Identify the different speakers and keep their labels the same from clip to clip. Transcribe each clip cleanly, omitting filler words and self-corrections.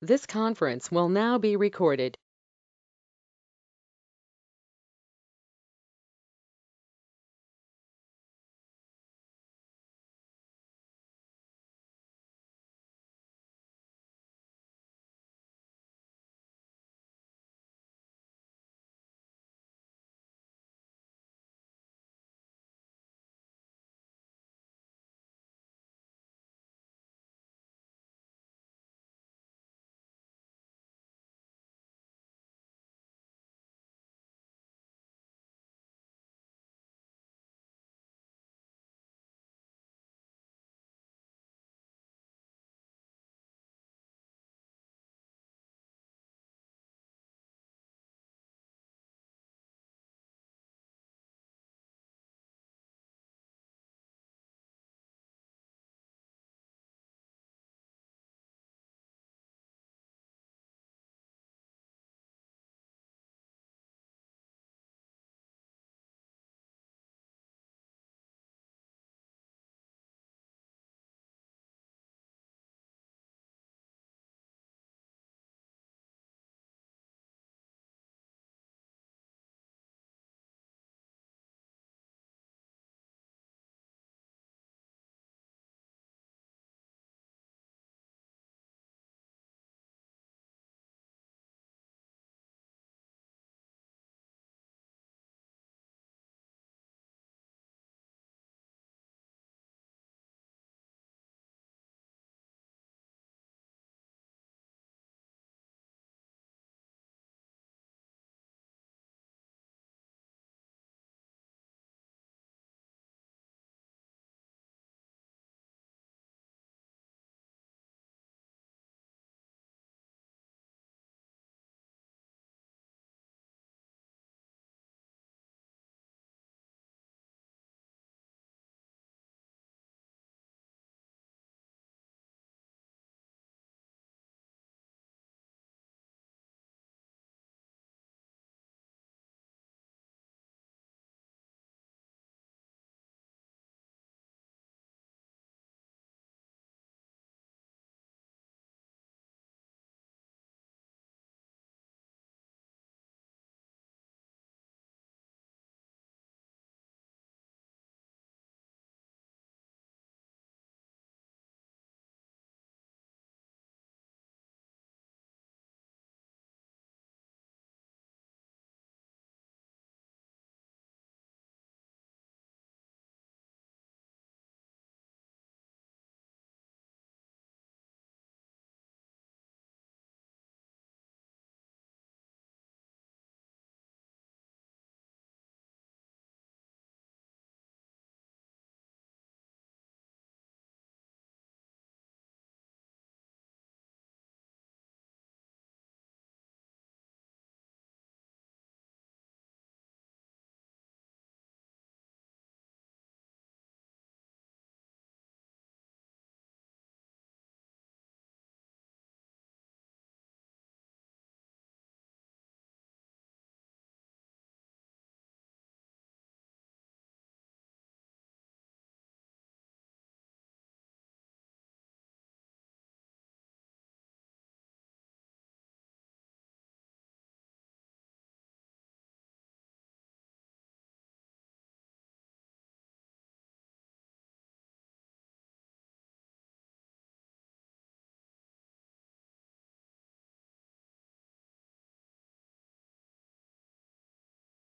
Speaker 1: This conference will now be recorded.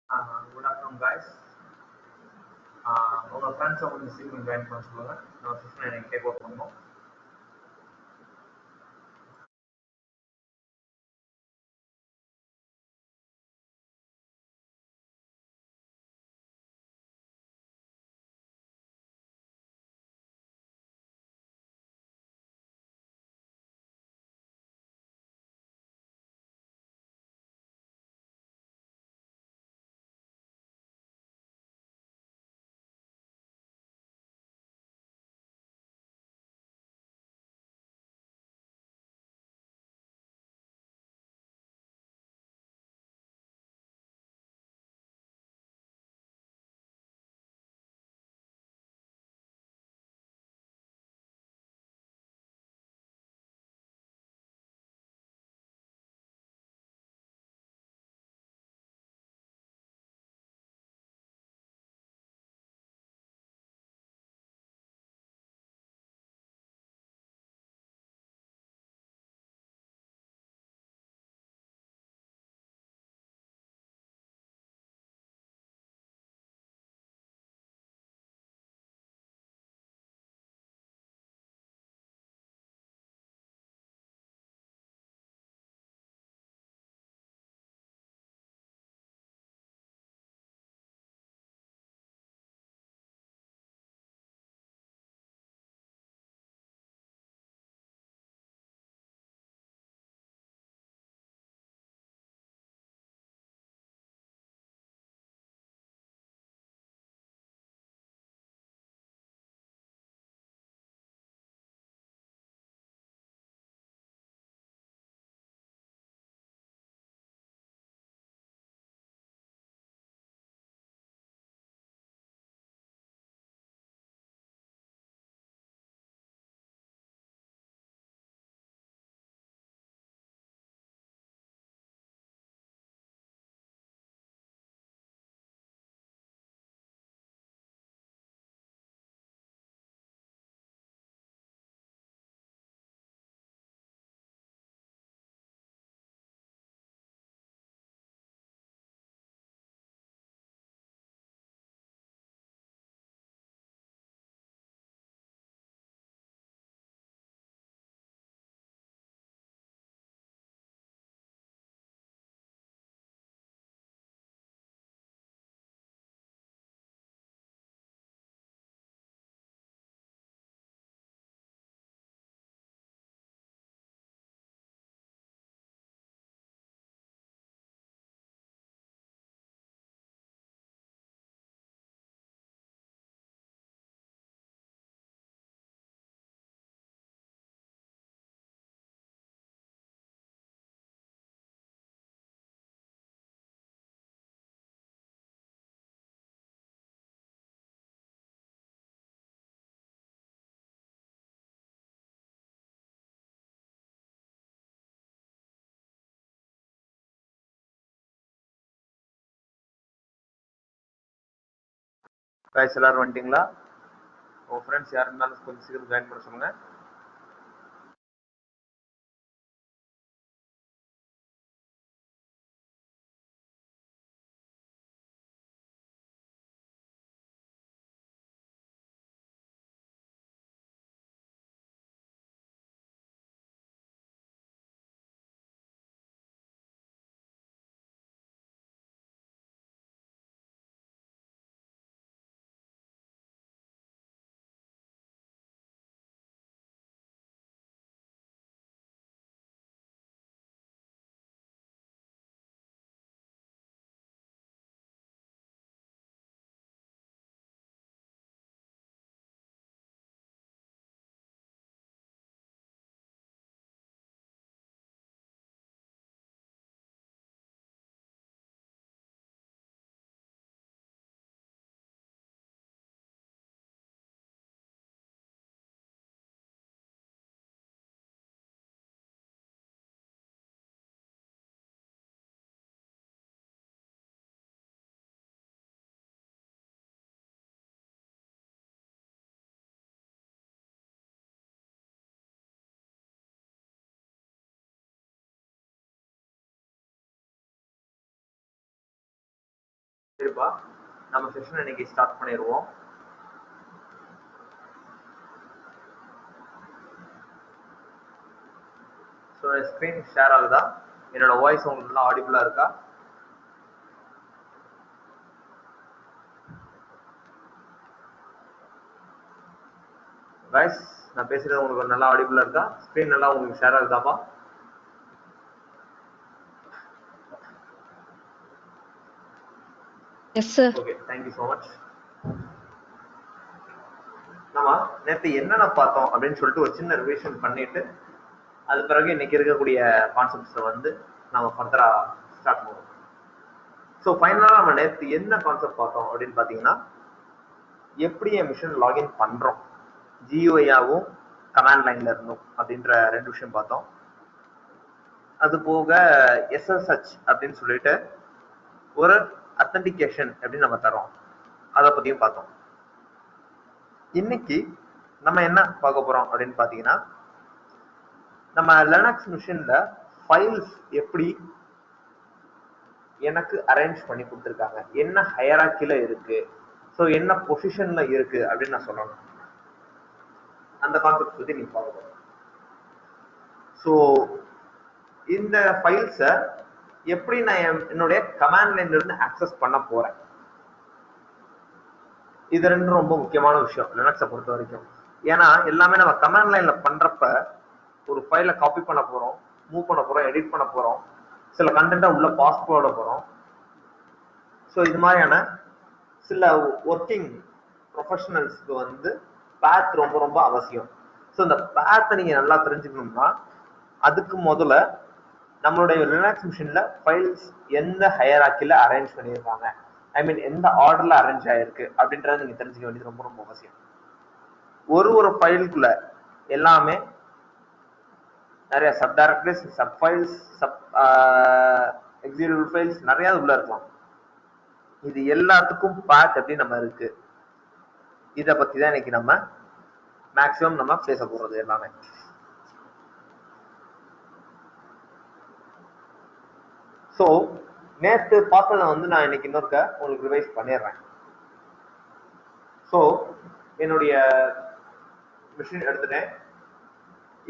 Speaker 2: Good afternoon, guys. Mga friends ako ni Steven Grant Barcelona. Nakasusunod ng Ego mo.
Speaker 3: Guys எல்லாரும் வந்துட்டீங்களா? உங்க friends யார் இருந்தாலும் கொஞ்சம் சீக்கிரம் join பண்ண சொல்லுங்க. சரிப்பா, நம்ம செஷன் இன்னைக்கு ஸ்டார்ட் பண்ணிடுவோம். ஸோ ஸ்க்ரீன் ஷேர் ஆகுதா? என்னோட வாய்ஸ் உங்களுக்கு நல்லா ஆடிபிளா இருக்கா? கைஸ், நான் பேசுறது உங்களுக்கு நல்லா ஆடிபிளா இருக்கா? ஸ்க்ரீன் நல்லா உங்களுக்கு ஷேர் ஆகுதாப்பா?
Speaker 4: Yes, sir.
Speaker 3: Okay, thank you so much. நம்ம நேற்று என்னென்ன பார்த்தோம் அப்படின்னு சொல்லிட்டு ஒரு சின்ன ரிவிஷன் பண்ணிட்டு அது பிறகு இன்னைக்கு இருக்கக்கூடிய கான்செப்ட்ஸை வந்து நம்ம ஃபர்தரா ஸ்டார்ட் பண்ணுவோம். ஸோ ஃபைனலாக நம்ம நேற்று என்ன கான்செப்ட் பார்த்தோம் அப்படின்னு பார்த்தீங்கன்னா, எப்படி என் மிஷின் லாகின் பண்ணுறோம், ஜியூஐயாவும் கமாண்ட் லைன்ல இருந்தோம் அப்படின்ற 2 விஷயம் பார்த்தோம். அது போக எஸ்எஸ்ஹெச் அப்படின்னு சொல்லிட்டு ஒரு அத்தன்டிகேஷன் அப்படின்னு நம்ம தரோம், அதை பற்றியும் பார்த்தோம். இன்னைக்கு நம்ம என்ன பார்க்க போறோம் அப்படின்னு பார்த்தீங்கன்னா, நம்ம லினக்ஸ் மிஷின்ல ஃபைல்ஸ் எப்படி எனக்கு அரேஞ்ச் பண்ணி கொடுத்துருக்காங்க, என்ன ஹையரார்க்கில இருக்கு, ஸோ என்ன பொசிஷன்ல இருக்கு அப்படின்னு நான் சொல்லணும். அந்த கான்செப்ட் பத்தி நீங்க பார்க்க போறோம். ஸோ இந்த ஃபைல்ஸை எப்படி நான் என்னுடைய கமாண்ட் லைன்ல இருந்து ஆக்சஸ் பண்ண போறேன், இது ரெண்டும் ரொம்ப முக்கியமான விஷயம் லினக்ஸை பொறுத்த வரைக்கும். ஏன்னா எல்லாமே நம்ம கமாண்ட் லைன்ல பண்றப்ப ஒரு ஃபைலை காப்பி பண்ண போறோம், மூவ் பண்ண போறோம், எடிட் பண்ண போறோம், சில கண்டென்ட்டை உள்ள பாஸ் போட போறோம். ஸோ இது மாதிரியான சில ஒர்க்கிங் ப்ரொஃபஷனல்ஸ்க்கு வந்து பேத் ரொம்ப ரொம்ப அவசியம். ஸோ இந்த பேத்தை நீங்க நல்லா தெரிஞ்சுக்கணும்னா அதுக்கு முதல்ல நம்மளுடைய லினக்ஸ் மிஷின்ல ஃபைல்ஸ் எந்த ஹையரார்க்கில அரேஞ்ச் பண்ணியிருக்காங்க, ஐ மீன் எந்த ஆர்டர்ல அரேஞ்ச் ஆயிருக்கு அப்படின்றத நீங்க தெரிஞ்சுக்க வேண்டியது ரொம்ப ரொம்ப அவசியம். ஒரு ஃபைலுக்குள்ள எல்லாமே நிறைய sub directories, sub files, sub executive files நிறைய உள்ள இருக்கலாம். இது எல்லாத்துக்கும் பாத் எப்படி நம்ம இருக்கு, இதை பத்தி தான் இன்னைக்கு நம்ம மேக்சிமம் நம்ம பேச போறது எல்லாமே. ஸோ நேற்று பார்த்ததை வந்து நான் இன்னைக்கு இன்னொருக்க உங்களுக்கு ரிவைஸ் பண்ணிடுறேன். ஸோ என்னுடைய மிஷின் எடுத்துட்டேன்.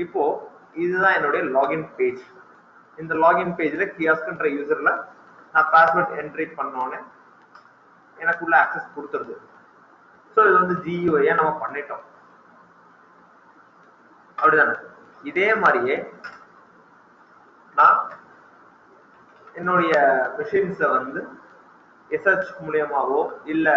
Speaker 3: இப்போ இதுதான் என்னுடைய லாகின் பேஜ். இந்த லாகின் பேஜ்ல கியாஸ்க்ன்ற யூசர்ல நான் பாஸ்வேர்ட் என்ட்ரி பண்ணோன்னே எனக்குள்ள ஆக்சஸ் கொடுத்துருது. ஸோ இது வந்து ஜியூஐயா நம்ம பண்ணிட்டோம், அப்படிதானே? இதே மாதிரியே நான் என்னுடைய மிஷின்ஸை வந்து எஸ்ஹெச் மூலியமாவோ இல்ல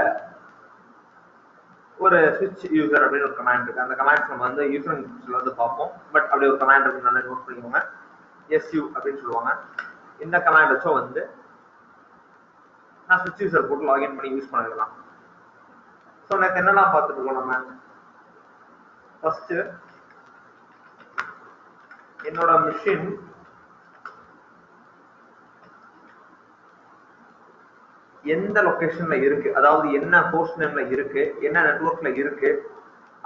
Speaker 3: ஒரு ஸ்விட்ச் யூசர் அப்படின்னு ஒரு கமாண்ட் இருக்கு, அந்த கமாண்ட்ஸ் நம்ம வந்து யூசர் வந்து பார்ப்போம். பட் அப்படி ஒரு கமாண்ட் இருக்கு, நல்லா நோட் பண்ணிக்கோங்க. எஸ்யூ அப்படின்னு சொல்லுவாங்க. இந்த கமாண்ட் வச்சோ வந்து நான் ஸ்விட்ச் யூசர் போட்டு லாகின் பண்ணி யூஸ் பண்ணிக்கலாம். ஸோ நேற்று என்னெல்லாம் பார்த்துட்டு இருக்கோம் நம்ம, ஃபர்ஸ்ட் என்னோட மிஷின் எந்த லொகேஷன்ல இருக்கு, அதாவது என்ன ஹோஸ்ட் நேம்ல இருக்கு, என்ன நெட்வொர்க்ல இருக்கு,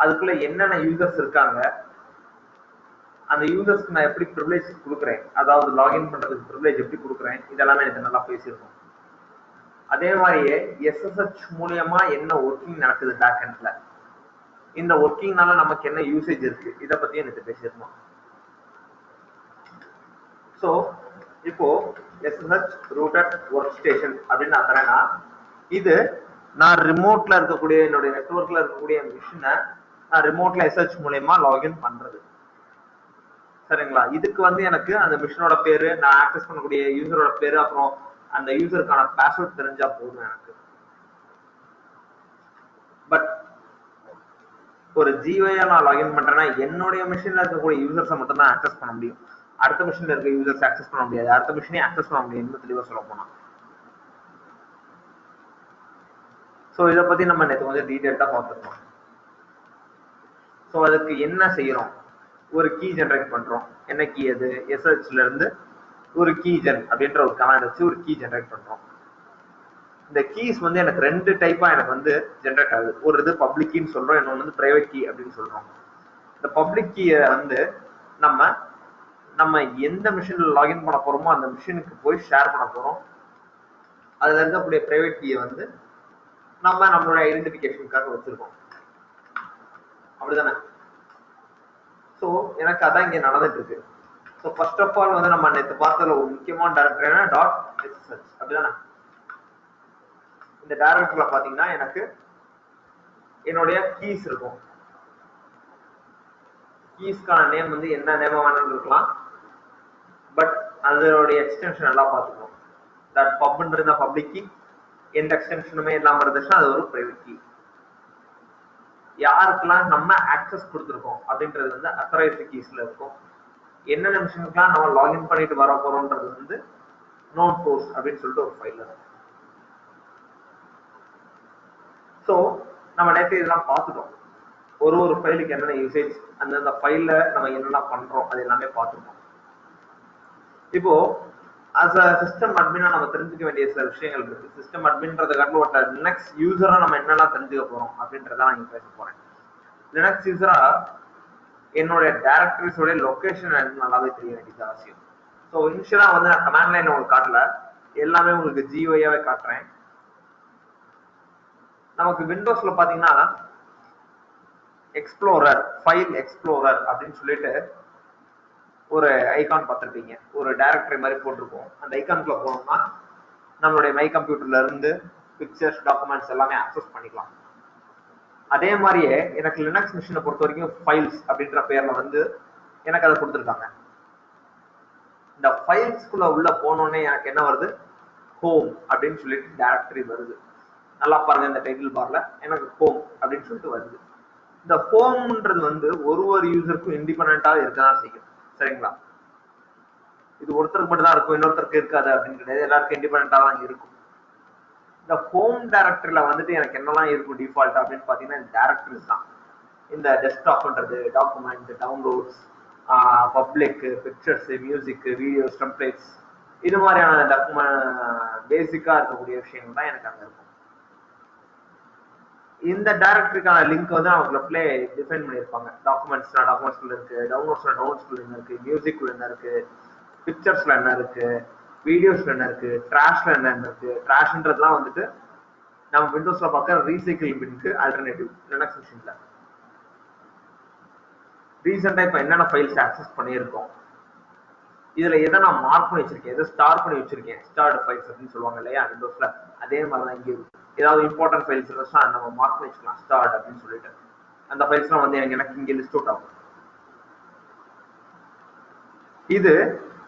Speaker 3: அதுக்குள்ள என்னென்ன யூசர்ஸ் இருக்காங்க, அந்த யூசர்ஸ்க்கு நான் எப்படி ப்ரிவிலேஜ் கொடுக்குறேன், அதாவது லாகின் பண்றதுக்கு ப்ரிவிலேஜ் எப்படி கொடுக்குறேன், இதெல்லாமே எனக்கு நல்லா பேசியிருக்கோம். அதே மாதிரியே SSH மூலியமா என்ன ஒர்க்கிங் நடக்குது பேக் எண்ட்ல, இந்த ஒர்க்கிங்னால நமக்கு என்ன யூசேஜ் இருக்கு, இதை பத்தி எனக்கு பேசியிருக்கோம். ஸோ இப்போ SSH ரூட்டட் ஒர்க் ஸ்டேஷன் அப்படின்னு நான் தரேன்னா, இது நான் ரிமோட்ல இருக்கக்கூடிய என்னுடைய நெட்வொர்க்ல இருக்கக்கூடிய மிஷினை நான் ரிமோட்ல SSH மூலயமா லாகின் பண்றது. சரிங்களா? இதுக்கு வந்து எனக்கு அந்த மிஷினோட பேரு, நான் ஆக்சஸ் பண்ணக்கூடிய யூசரோட பேரு, அப்புறம் அந்த யூசருக்கான பாஸ்வேர்ட் தெரிஞ்சா போதும் எனக்கு. பட் ஒரு ஜியோயா நான் லாகின் பண்றேன்னா என்னுடைய மிஷின்ல இருக்கக்கூடிய யூசர்ஸை மட்டும் தான் ஆக்சஸ் பண்ண முடியும். அடுத்த மிஷின்ல இருக்க யூசர்ஸ் ஆக்சஸ் பண்ண முடியாது, அடுத்த மிஷினே ஆக்சஸ் பண்ண முடியாது, இன்னும் தெளிவா சொல்ல போனா. ஸோ இதை பத்தி நம்ம நேற்று கொஞ்சம் டீடைல்டா பார்த்துருக்கோம். ஸோ அதுக்கு என்ன செய்யறோம், ஒரு கீ ஜெனரேட் பண்றோம். என்ன கீ அது? SSHல இருந்து ஒரு கீ ஜென் அப்படின்ற ஒரு கமாண்ட் வச்சு ஒரு கீ ஜெனரேட் பண்றோம். இந்த கீஸ் வந்து எனக்கு ரெண்டு டைப்பா எனக்கு வந்து ஜெனரேட் ஆகுது. ஒரு இது பப்ளிக் கீன்னு சொல்றோம், இன்னொன்று வந்து பிரைவேட் கீ அப்படின்னு சொல்றோம். இந்த பப்ளிக் கீயை வந்து நம்ம எந்த மிஷின்ல லாகின் பண்ண போறோமோ அந்த மிஷினுக்கு போய் ஷேர் பண்ண போறோம். அதுல இருக்கக்கூடிய பிரைவேட் கீயை வந்து நம்மளோட ஐடென்டிபிகேஷனுக்காக வச்சிருக்கோம். அப்படிதானே? ஸோ எனக்கு அதான் இங்க நடந்துட்டு இருக்கு. ஸோ ஃபர்ஸ்ட் ஆஃப் ஆல் வந்து நம்ம நேற்று பார்த்ததுல ஒரு முக்கியமான டைரக்டர் என்ன, .SSH அப்படிதானே? இந்த டைரக்டர்ல பாத்தீங்கன்னா எனக்கு என்னுடைய கீஸ் இருக்கும். கீஸ்க்கான நேம் வந்து என்ன நேமா வேணும்னு இருக்கலாம், பட் அதோடைய எக்ஸ்டென்ஷன் எல்லாம் பார்த்துக்கணும். தட் பப்ன்றது பப்ளிக் கீ, எந்த எக்ஸ்டென்ஷனுமே இல்லாம இருந்துச்சுன்னா அது ஒரு பிரைவேட் கீ. யாருக்கெல்லாம் நம்ம ஆக்சஸ் கொடுத்துருக்கோம் அப்படின்றது வந்து அத்தரைஸ்டு கீஸ்ல இருக்கும். என்னென்ன மிஷினுக்குலாம் நம்ம லாகின் பண்ணிட்டு வர போறோம்ன்றது வந்து நோட் போஸ்ட் அப்படின்னு சொல்லிட்டு ஒரு ஃபைல் இருக்கும். ஸோ நம்ம நேற்று இதெல்லாம் பார்த்துட்டோம். ஒரு ஃபைலுக்கு என்னென்ன யூசேஜ், அந்தந்த ஃபைல்ல நம்ம என்னெல்லாம் பண்றோம் அது எல்லாமே பார்த்துருக்கோம். இப்போ அஸ் அ சிஸ்டம் அட்மினா நம்ம தெரிஞ்சுக்க வேண்டிய சில விஷயங்கள் இருக்கு. சிஸ்டம் அட்மின்றத காட்டிலும் ஒரு லினக்ஸ் யூசரா நம்ம என்னெல்லாம் தெரிஞ்சுக்க போறோம் அப்படின்றத நான் இங்க பேச போறேன். லினக்ஸ் யூசரா என்னோட டைரக்டரிஸோட லொகேஷன் எனக்கு நல்லாவே தெரிய வேண்டியது அவசியம். ஸோ இனிஷியலா வந்து நான் கமாண்ட் லைன் உங்களுக்கு காட்டல, எல்லாமே உங்களுக்கு ஜிஓயாவே காட்டுறேன். நமக்கு விண்டோஸ்ல பாத்தீங்கன்னா எக்ஸ்ப்ளோரர், ஃபைல் எக்ஸ்ப்ளோரர் அப்படின்னு சொல்லிட்டு ஒரு ஐகான் பார்த்துருப்பீங்க. ஒரு டைரக்டரி மாதிரி போட்டிருக்கோம். அந்த ஐகான்குள்ள போனோம்னா நம்மளுடைய மை கம்ப்யூட்டர்ல இருந்து பிக்சர்ஸ், டாக்குமெண்ட்ஸ் எல்லாமே ஆக்சஸ் பண்ணிக்கலாம். அதே மாதிரியே எனக்கு லினக்ஸ் மிஷினை பொறுத்த வரைக்கும் ஃபைல்ஸ் அப்படின்ற பேர்ல வந்து எனக்கு அதை கொடுத்துருக்காங்க. இந்த ஃபைல்ஸ்குள்ள உள்ள போனோடனே எனக்கு என்ன வருது, ஹோம் அப்படின்னு சொல்லிட்டு டைரக்டரி வருது. நல்லா பாருங்க, இந்த டைட்டில் பார்ல எனக்கு ஹோம் அப்படின்னு சொல்லிட்டு வருது. இந்த ஹோம்ன்றது வந்து ஒரு யூசருக்கும் இண்டிபெண்டா இருக்கதான் செய்யும். சரிங்களா? இது ஒருத்தருக்கு மட்டும் தான் இருக்கும், இன்னொருத்தருக்கு இருக்காது அப்படின்னு கிடையாது, எல்லாருக்கும் இண்டிபெண்டா தான் இருக்கும். இந்த ஹோம் டைரக்டரியில வந்துட்டு எனக்கு என்னெல்லாம் இருக்கும் டிஃபால்ட் அப்படின்னு பாத்தீங்கன்னா இந்த டைரக்டரிஸ் தான். இந்த டெஸ்க்டாப்ன்றது, document, downloads, public, pictures, music, videos, templates, இது மாதிரியான பேசிக்கா இருக்கக்கூடிய விஷயங்கள் தான் எனக்கு அங்க இருக்கும். இந்த டைரக்டரிக்கான லிங்க் வந்து அவங்க லெஃப்ட்ல டிஃபைன் பண்ணியிருப்பாங்க. டாக்குமெண்ட்ஸ்னா டாக்குமெண்ட்ஸ்குள்ள இருக்கு, டவுன்லோட்ஸ்னா டவுன்லோட்ஸ்குள்ள என்ன இருக்கு, மியூசிக்ல என்ன இருக்கு, பிக்சர்ஸ்ல என்ன இருக்கு, வீடியோஸ்ல என்ன இருக்கு, ட்ராஷ்ல என்ன இருக்கு. ட்ராஷ்ன்றதுலாம் வந்துட்டு நம்ம விண்டோஸ்ல பார்க்க ரீசைக்கிள் பின்க்கு ஆல்டர்னேட்டிவ் லினக்ஸ் மிஷின்ல. ரீசெண்டா இப்ப என்னென்ன ஃபைல்ஸ் ஆக்சஸ் பண்ணியிருக்கோம், இதுல எதை நான் மார்க் பண்ணி வச்சிருக்கேன், எதை ஸ்டார் பண்ணி வச்சிருக்கேன், ஸ்டார்ட் ஃபைல்ஸ் அப்படின்னு சொல்லுவாங்க இல்லையா விண்டோஸ்ல, அதே மாதிரிதான் இங்கே ஏதாவது இம்பார்ட்டன்ட் ஃபைல்ஸ் இருந்துச்சுன்னா நம்ம மார்க் பண்ணி வச்சுக்கலாம் ஸ்டார்ட் அப்படின்னு சொல்லிட்டு. அந்த ஃபைல்ஸ்லாம் வந்து எனக்கு இங்கே லிஸ்ட் அவுட் ஆகும். இது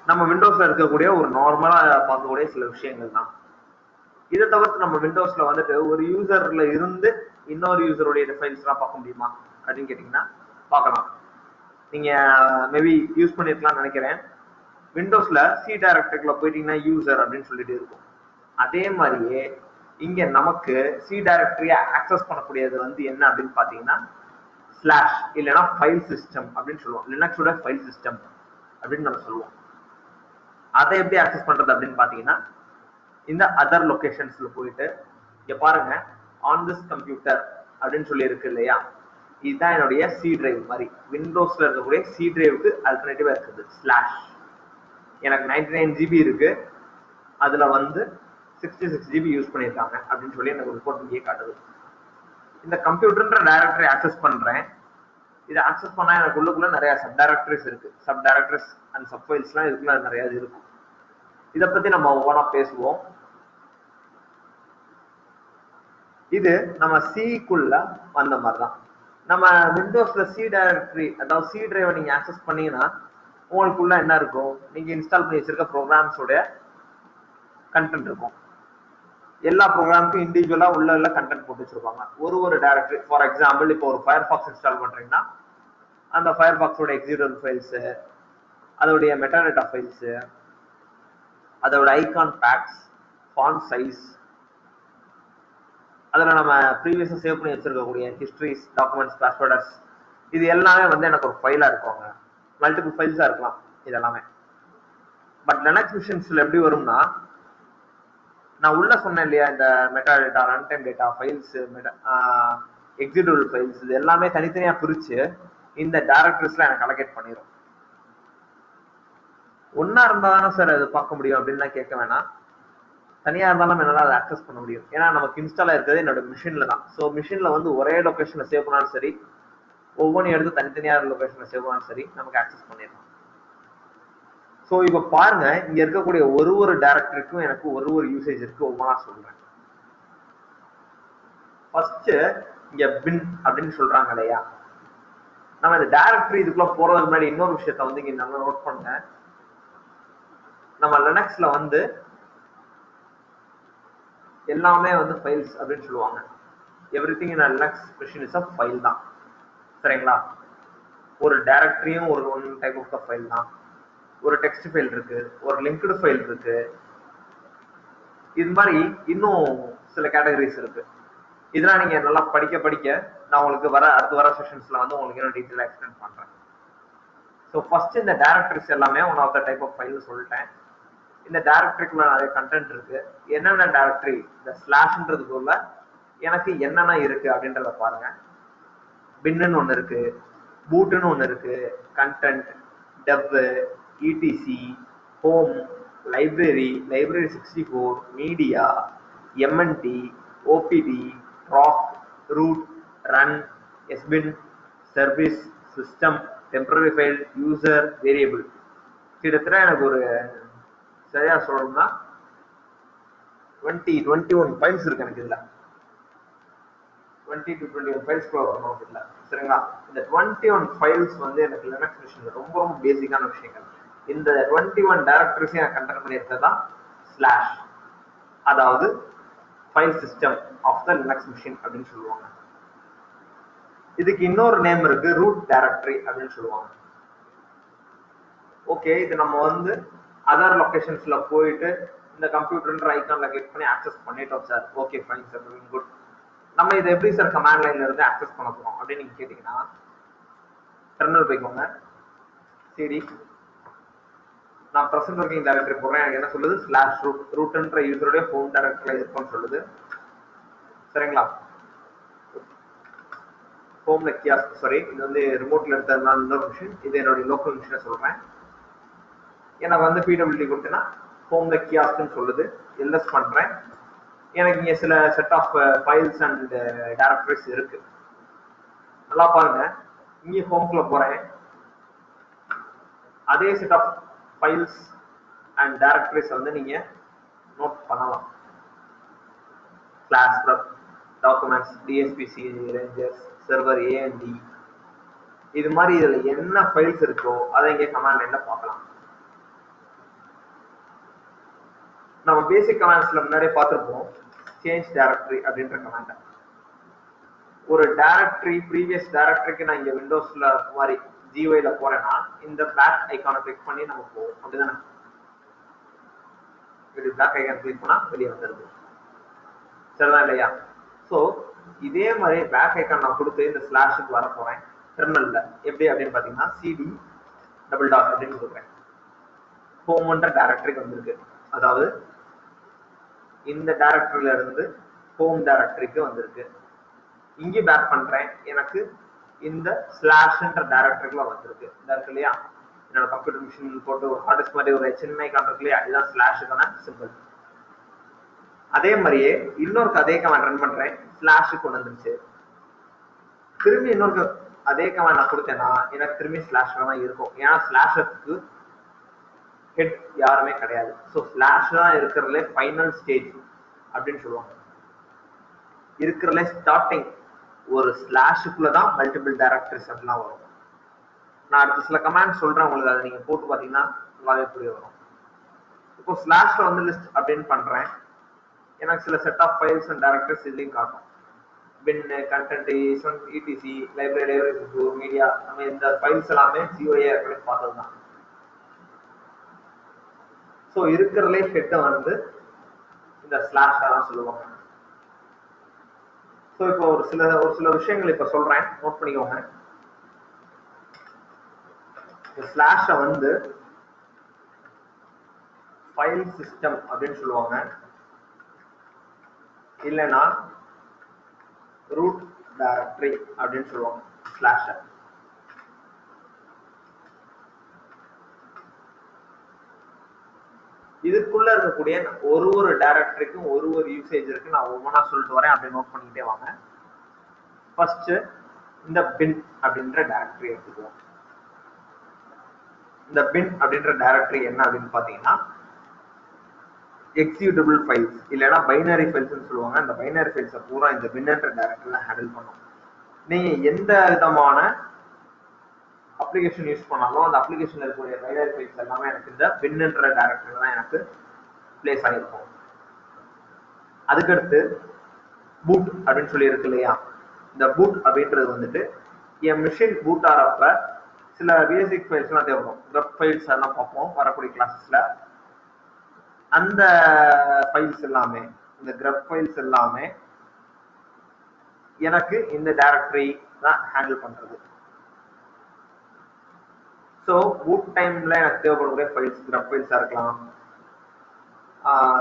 Speaker 3: நம்ம விண்டோஸ்ல இருக்கக்கூடிய ஒரு நார்மலா பார்க்கக்கூடிய சில விஷயங்கள் தான். இதை தவிர்த்து நம்ம விண்டோஸ்ல வந்துட்டு ஒரு யூசர்ல இருந்து இன்னொரு யூசருடைய ஃபைல்ஸ் எல்லாம் பார்க்க முடியுமா அப்படின்னு கேட்டீங்கன்னா பார்க்கலாம். நீங்க மேபி யூஸ் பண்ணிருக்கலாம்னு நினைக்கிறேன். விண்டோஸ்ல சி டைரக்டரிக்குள்ள போயிட்டீங்கன்னா யூசர் அப்படின்னு சொல்லிட்டு இருக்கும். அதே மாதிரியே இங்க நமக்கு சி டைரக்டரியை ஆக்சஸ் பண்ணக்கூடியது வந்து என்ன அப்படின்னு பாத்தீங்கன்னா ஸ்லாஷ் இல்லைன்னா ஃபைல் சிஸ்டம் அப்படின்னு சொல்லுவோம். லினக்ஸோட ஃபைல் சிஸ்டம் அப்படின்னு நம்ம சொல்லுவோம். அதை எப்படி ஆக்சஸ் பண்றது அப்படின்னு பாத்தீங்கன்னா இந்த அதர் லொகேஷன்ஸ்ல போயிட்டு இங்க பாருங்க ஆன் திஸ் கம்ப்யூட்டர் அப்படின்னு சொல்லி இருக்கு இல்லையா, இதுதான் என்னுடைய சி டிரைவ் மாதிரி விண்டோஸ்ல இருக்கக்கூடிய சி டிரைவுக்கு அல்டர்னேட்டிவா இருக்குது ஸ்லாஷ். எனக்கு 99 ஜிபி இருக்கு, அதுல வந்து 66 ஜிபி யூஸ் பண்ணியிருக்காங்க அப்படின்னு சொல்லி எனக்கு ரிப்போர்ட் இங்கே காட்டுது. இந்த கம்ப்யூட்டர்ன்ற டைரக்டரி ஆக்சஸ் பண்றேன். இதை ஆக்சஸ் பண்ணா எனக்கு உள்ளுக்குள்ள நிறைய சப் டைரக்டரிஸ் இருக்கு. சப் டைரக்டரிஸ் அண்ட் சப் ஃபைல்ஸ்லாம் இதுக்குள்ள நிறைய இருக்கும். இதை பத்தி நம்ம ஒவ்வொன்றா பேசுவோம். இது நம்ம சிக்குள்ள வந்த மாதிரிதான். நம்ம விண்டோஸ்ல சி டைரக்டரி அதாவது சி டிரைவை நீங்க ஆக்சஸ் பண்ணீங்கன்னா உங்களுக்குள்ள என்ன இருக்கும், நீங்க இன்ஸ்டால் பண்ணி வச்சிருக்க ப்ரோக்ராம்ஸோட கண்டென்ட் இருக்கும். எல்லா ப்ரோக்ராமுக்கும் இண்டிவிஜுவலா உள்ள கண்டென்ட் போட்டு வச்சிருப்பாங்க. ஒரு டைரக்டரி ஃபார் எக்ஸாம்பிள் இப்போ ஒரு ஃபயர்பாக்ஸ் இன்ஸ்டால் பண்றீங்கன்னா அந்த ஃபயர்பாக்ஸோட எக்ஸிக்யூட்டிவ் ஃபைல்ஸ், அதோடைய மெட்டாடேட்டா ஃபைல்ஸ், அதோட ஐகான் பேக்ஸ், ஃபாண்ட் சைஸ், அதுல நம்ம ப்ரீவியஸா சேவ் பண்ணி வச்சிருக்கக்கூடிய ஹிஸ்டரிஸ், டாக்குமெண்ட்ஸ், பாஸ்வேர்டர்ஸ், இது எல்லாமே வந்து எனக்கு ஒரு ஃபைலா இருக்குங்க. மல்டிபிள் ஃபைல்ஸா இருக்கலாம் இது எல்லாமே. பட் லினக்ஸ் மிஷின்ஸ்ல எப்படி வரும்னா, நான் உள்ள சொன்னேன் இல்லையா, இந்த metadata, run time data, files, executive files, இது எல்லாமே தனித்தனியா பிரிச்சு இந்த டைரக்டரிஸ்ல எனக்கு அலோகேட் பண்ணிடும். ஒன்னா இருந்தா தானே சார் அது பார்க்க முடியும் அப்படின்னு கேட்க வேணாம். தனியா இருந்தாலும் என்னால அதை ஆக்சஸ் பண்ண முடியும். ஏன்னா நமக்கு இன்ஸ்டால் இருக்கிறது என்னோட மிஷின்ல தான். ஸோ மிஷின்ல வந்து ஒரே லொகேஷன்ல சேவ் பண்ணாலும் சரி, ஒவ்வொன்றும் எடுத்து தனித்தனியான லொகேஷன்ல சேவ் பண்ணாலும் சரி, நமக்கு ஆக்சஸ் பண்ணிடலாம். ஸோ இப்ப பாருங்க, இங்க இருக்கக்கூடிய ஒரு டைரக்டரிக்கும் எனக்கு ஒரு யூசேஜ் இருக்கு. ஒவ்வொன்றா சொல்றேன். ஃபர்ஸ்ட் இங்க பின் அப்படின்னு சொல்றாங்க இல்லையா, நம்ம இந்த டைரக்டரி இதுக்குள்ள போறதுக்கு முன்னாடி இன்னொரு விஷயத்த வந்து இங்க நல்லா நோட் பண்ணுங்க. நம்ம லினக்ஸ்ல வந்து எல்லாமே வந்து ஃபைல்ஸ் அப்படின்னு சொல்லுவாங்க. Everything in Linux machine is a file தான். சரிங்களா? ஒரு டைரக்டரியும் ஒரு ஒன் டைப் ஆஃப் ஃபைல் தான். ஒரு டெக்ஸ்ட் ஃபைல் இருக்கு, ஒரு லிங்க்டு ஃபைல் இருக்கு. இது மாதிரி இன்னும் சில கேட்டகரிஸ் இருக்கு. இதெல்லாம் நீங்க நல்லா படிக்க நான் உங்களுக்கு அடுத்து வர செஷன்ஸ்ல வந்து உங்களுக்கு இன்னும் டீட்டெயிலா எக்ஸ்பிளைன் பண்றேன். ஸோ ஃபர்ஸ்ட் இந்த டைரக்டரிஸ் எல்லாமே one of the type of file சொல்லிட்டேன். இந்த டைரக்டரிக்குள்ள நிறைய கண்டென்ட் இருக்கு. என்னென்ன டைரக்டரி, இந்த ஸ்லாஷ்ன்றதுக்குள்ள எனக்கு என்னென்ன இருக்கு அப்படின்றத பாருங்க. பின்னு ஒண்ணு இருக்கு, பூட்டுன்னு ஒண்ணு இருக்கு, content, dev, etc, home, library, library 64, media, MNT, OPT, proc, root, run, sbin, service, system, temporary file, user, variable. கிட்டத்தட்ட எனக்கு ஒரு சரியா சொல்லணும்னா 21 ஃபைல்ஸ் இருக்கு எனக்கு இதுல. 20 to 21 ஃபைல்ஸ் வரணும் இல்ல. சரிங்களா? இந்த 21 ஃபைல்ஸ் வந்து எனக்கு லினக்ஸ் மிஷின்ல ரொம்ப பேசிக்கான விஷயங்கள். இந்த 21 டைரக்டரிஸையும் நான் கண்டெக்ட் பண்ணியிருக்கதான் ஸ்லாஷ், அதாவது file system of the Linux machine அப்படின்னு சொல்லுவாங்க. இதுக்கு இன்னொரு நேம் இருக்கு, ரூட் டைரக்டரி அப்படின்னு சொல்லுவாங்க. ஓகே, இது நம்ம வந்து அதர் லொகேஷன்ஸ்ல போயிட்டு இந்த கம்ப்யூட்டர்ன்ற ஐகான்ல கிளிக் பண்ணி ஆக்சஸ் பண்ணிட்டோம் sir. Okay fine sir, good. நம்ம இதை எப்படி சார் கமாண்ட் லைன்ல இருந்து ஆக்சஸ் பண்ண போறோம் அப்படின்னு நீங்க கேட்டீங்கன்னா, டெர்மினல் போய்க்கோங்க, சிடி, நான் பிரசன்ட் ஒர்க்கிங் டைரக்டரி போடுறேன். எனக்கு என்ன சொல்லுது, ஸ்லாஷ் ரூட், ரூட்ன்ற யூசருடைய ஹோம் டைரக்டரியில இருக்கும்னு சொல்லுது. சரிங்களா? ஹோம்ல கியாஸ்க், சாரி இது வந்து ரிமோட்ல எடுத்ததுனால இன்னொரு மிஷின், இது என்னுடைய லோக்கல் மிஷினை சொல்றேன். எனக்கு வந்து பிடபிள்யூடி கொடுத்தேன்னா ஹோம்ல கியாஸ்க்னு சொல்லுது. எல்எஸ் பண்றேன். எனக்கு இங்க சில set of files and directories இருக்கு. நல்லா பாருங்க, இங்கே ஹோம்குள்ள போறேன். அதே set of files and directories வந்து நீங்க நோட் பண்ணலாம். Class, documents, DSPC, rangers, server, AND, இது மாதிரி இதுல என்ன ஃபைல்ஸ் இருக்கோ அதை இங்கே கமாண்ட் லைன்ல பார்க்கலாம். நம்ம பேசிக் கமாண்ட்ஸ்ல முன்னாடியே பார்த்துருப்போம், சேஞ்ச் டைரக்டரி அப்படின்ற கமாண்ட். ஒரு டைரக்டரி, ப்ரீவியஸ் டைரக்டரிக்கு நான் இங்க விண்டோஸ்ல மாதிரி ஜிஒய்ல போறேன்னா இந்த பிளாக் ஐகானை கிளிக் பண்ணி நம்ம போவோம். அப்படிதானே? பிளாக் ஐகான் கிளிக் பண்ணா வெளியே வந்துருது. சரிதான் இல்லையா? ஸோ இதே மாதிரி பிளாக் ஐகான் நான் கொடுத்து இந்த ஸ்லாஷுக்கு வர போறேன் டெர்மினல்ல. எப்படி அப்படின்னு பாத்தீங்கன்னா, சிடி டபுள் டாட் அப்படின்னு கொடுக்குறேன். ஹோம்ன்ற டைரக்டரிக்கு வந்திருக்கு. அதாவது இந்த டைரக்டரியில இருந்து ஹோம் டைரக்டரிக்கு வந்திருக்கு. இங்கே பேக் பண்றேன், எனக்கு இந்த ஸ்லாஷ்ன்ற டைரக்டரிக்குள்ள வந்திருக்கு. இந்த இருக்கு இல்லையா, என்னோட கம்ப்யூட்டர் மிஷின் போட்டு ஒரு ஹார்ட் டிஸ்க் மாதிரி ஒரு சின்ன கான் இருக்கு இல்லையா, இதுதான் ஸ்லாஷுக்கான சிம்பிள். அதே மாதிரியே இன்னொரு அதே கமாண்ட் ரன் பண்றேன், ஸ்லாஷுக்கு கொண்டு வந்துருச்சு. திரும்பி இன்னொரு அதே கமாண்ட் நான் கொடுத்தேன்னா எனக்கு திரும்பி ஸ்லாஷ்ல தான் இருக்கும். ஏன்னா ஸ்லாஷுக்கு ஹெட் யாருமே கிடையாது. ஸோ ஸ்லாஷ் தான் இருக்கிறதுல ஃபைனல் ஸ்டேஜ் அப்படின்னு சொல்லுவாங்க. இருக்கிறதுல ஸ்டார்டிங் ஒரு ஸ்லாஷுக்குள்ளதான் மல்டிபிள் டைரக்டரிஸ் அப்படிலாம் வரும். நான் அடுத்த சில கமாண்ட் சொல்றேன் உங்களுக்கு, அதை நீங்க போட்டு பாத்தீங்கன்னா நல்லாவே புரிய வரும். இப்போ ஸ்லாஷ்ல வந்து லிஸ்ட் அப்படின்னு பண்றேன், எனக்கு சில set of files and directories இதுலையும் காட்டும். Bin, content, etc, library, media, நம்ம இந்த ஃபைல்ஸ் எல்லாமே சிஓஏ பார்த்ததுதான். ஸோ இருக்கிறதுலே ஹெட்டை வந்து இந்த ஸ்லாஷ் தான் சொல்லுவாங்க. ஸோ இப்போ ஒரு சில விஷயங்கள் இப்ப சொல்றேன், நோட் பண்ணிக்கோங்க. ஸ்லாஷ வந்து ஃபைல் சிஸ்டம் அப்படின்னு சொல்லுவாங்க, இல்லைன்னா ரூட் டைரக்டரி அப்படின்னு சொல்லுவாங்க ஸ்லாஷ. இதுக்குள்ள இருக்கக்கூடிய ஒரு டைரக்டரிக்கும் ஒரு யூசேஜ் இருக்கு. நான் ஒவ்வொன்றா சொல்லிட்டு வரேன், அப்படி நோட் பண்ணிக்கிட்டே வாங்க. ஃபர்ஸ்ட் இந்த பின் அப்படின்ற டைரக்டரி எடுத்துக்குவோம். இந்த பின் அப்படின்ற டைரக்டரி என்ன அப்படின்னு பாத்தீங்கன்னா எக்ஸிக்யூட்டபிள் ஃபைல்ஸ் இல்லைன்னா பைனரி ஃபைல்ஸ் சொல்லுவாங்க. இந்த பைனரி ஃபைல்ஸை பூரா இந்த பின் என்ற டைரக்டரியில ஹேண்டில் பண்ணும். நீங்க எந்த விதமான அப்ளிகேஷன் யூஸ் பண்ணாலும் அந்த அப்ளிகேஷன்ல இருக்கக்கூடிய பைனரி ஃபைல்ஸ் எல்லாமே எனக்கு இந்த பின் என்ற டைரக்டரியில தான் எனக்கு பிளேஸ் ஆகிருக்கும். அதுக்கடுத்து பூட் அப்படின்னு சொல்லி இருக்கு இல்லையா, இந்த பூட் அப்படின்றது வந்துட்டு என் மிஷின் பூட் ஆகிறப்ப சில பேசிக் ஃபைல்ஸ் எல்லாம் தேவைப்படும். கிரப் ஃபைல்ஸ் எல்லாம் பார்ப்போம் வரக்கூடிய கிளாஸஸ்ல. அந்த ஃபைல்ஸ் எல்லாமே, இந்த கிரப் ஃபைல்ஸ் எல்லாமே எனக்கு இந்த டைரக்டரி தான் ஹேண்டில் பண்றது. ஸோ பூட் டைம்ல எனக்கு தேவைப்படக்கூடிய ஃபைல்ஸ் கிரப் ஃபைல்ஸா இருக்கலாம்,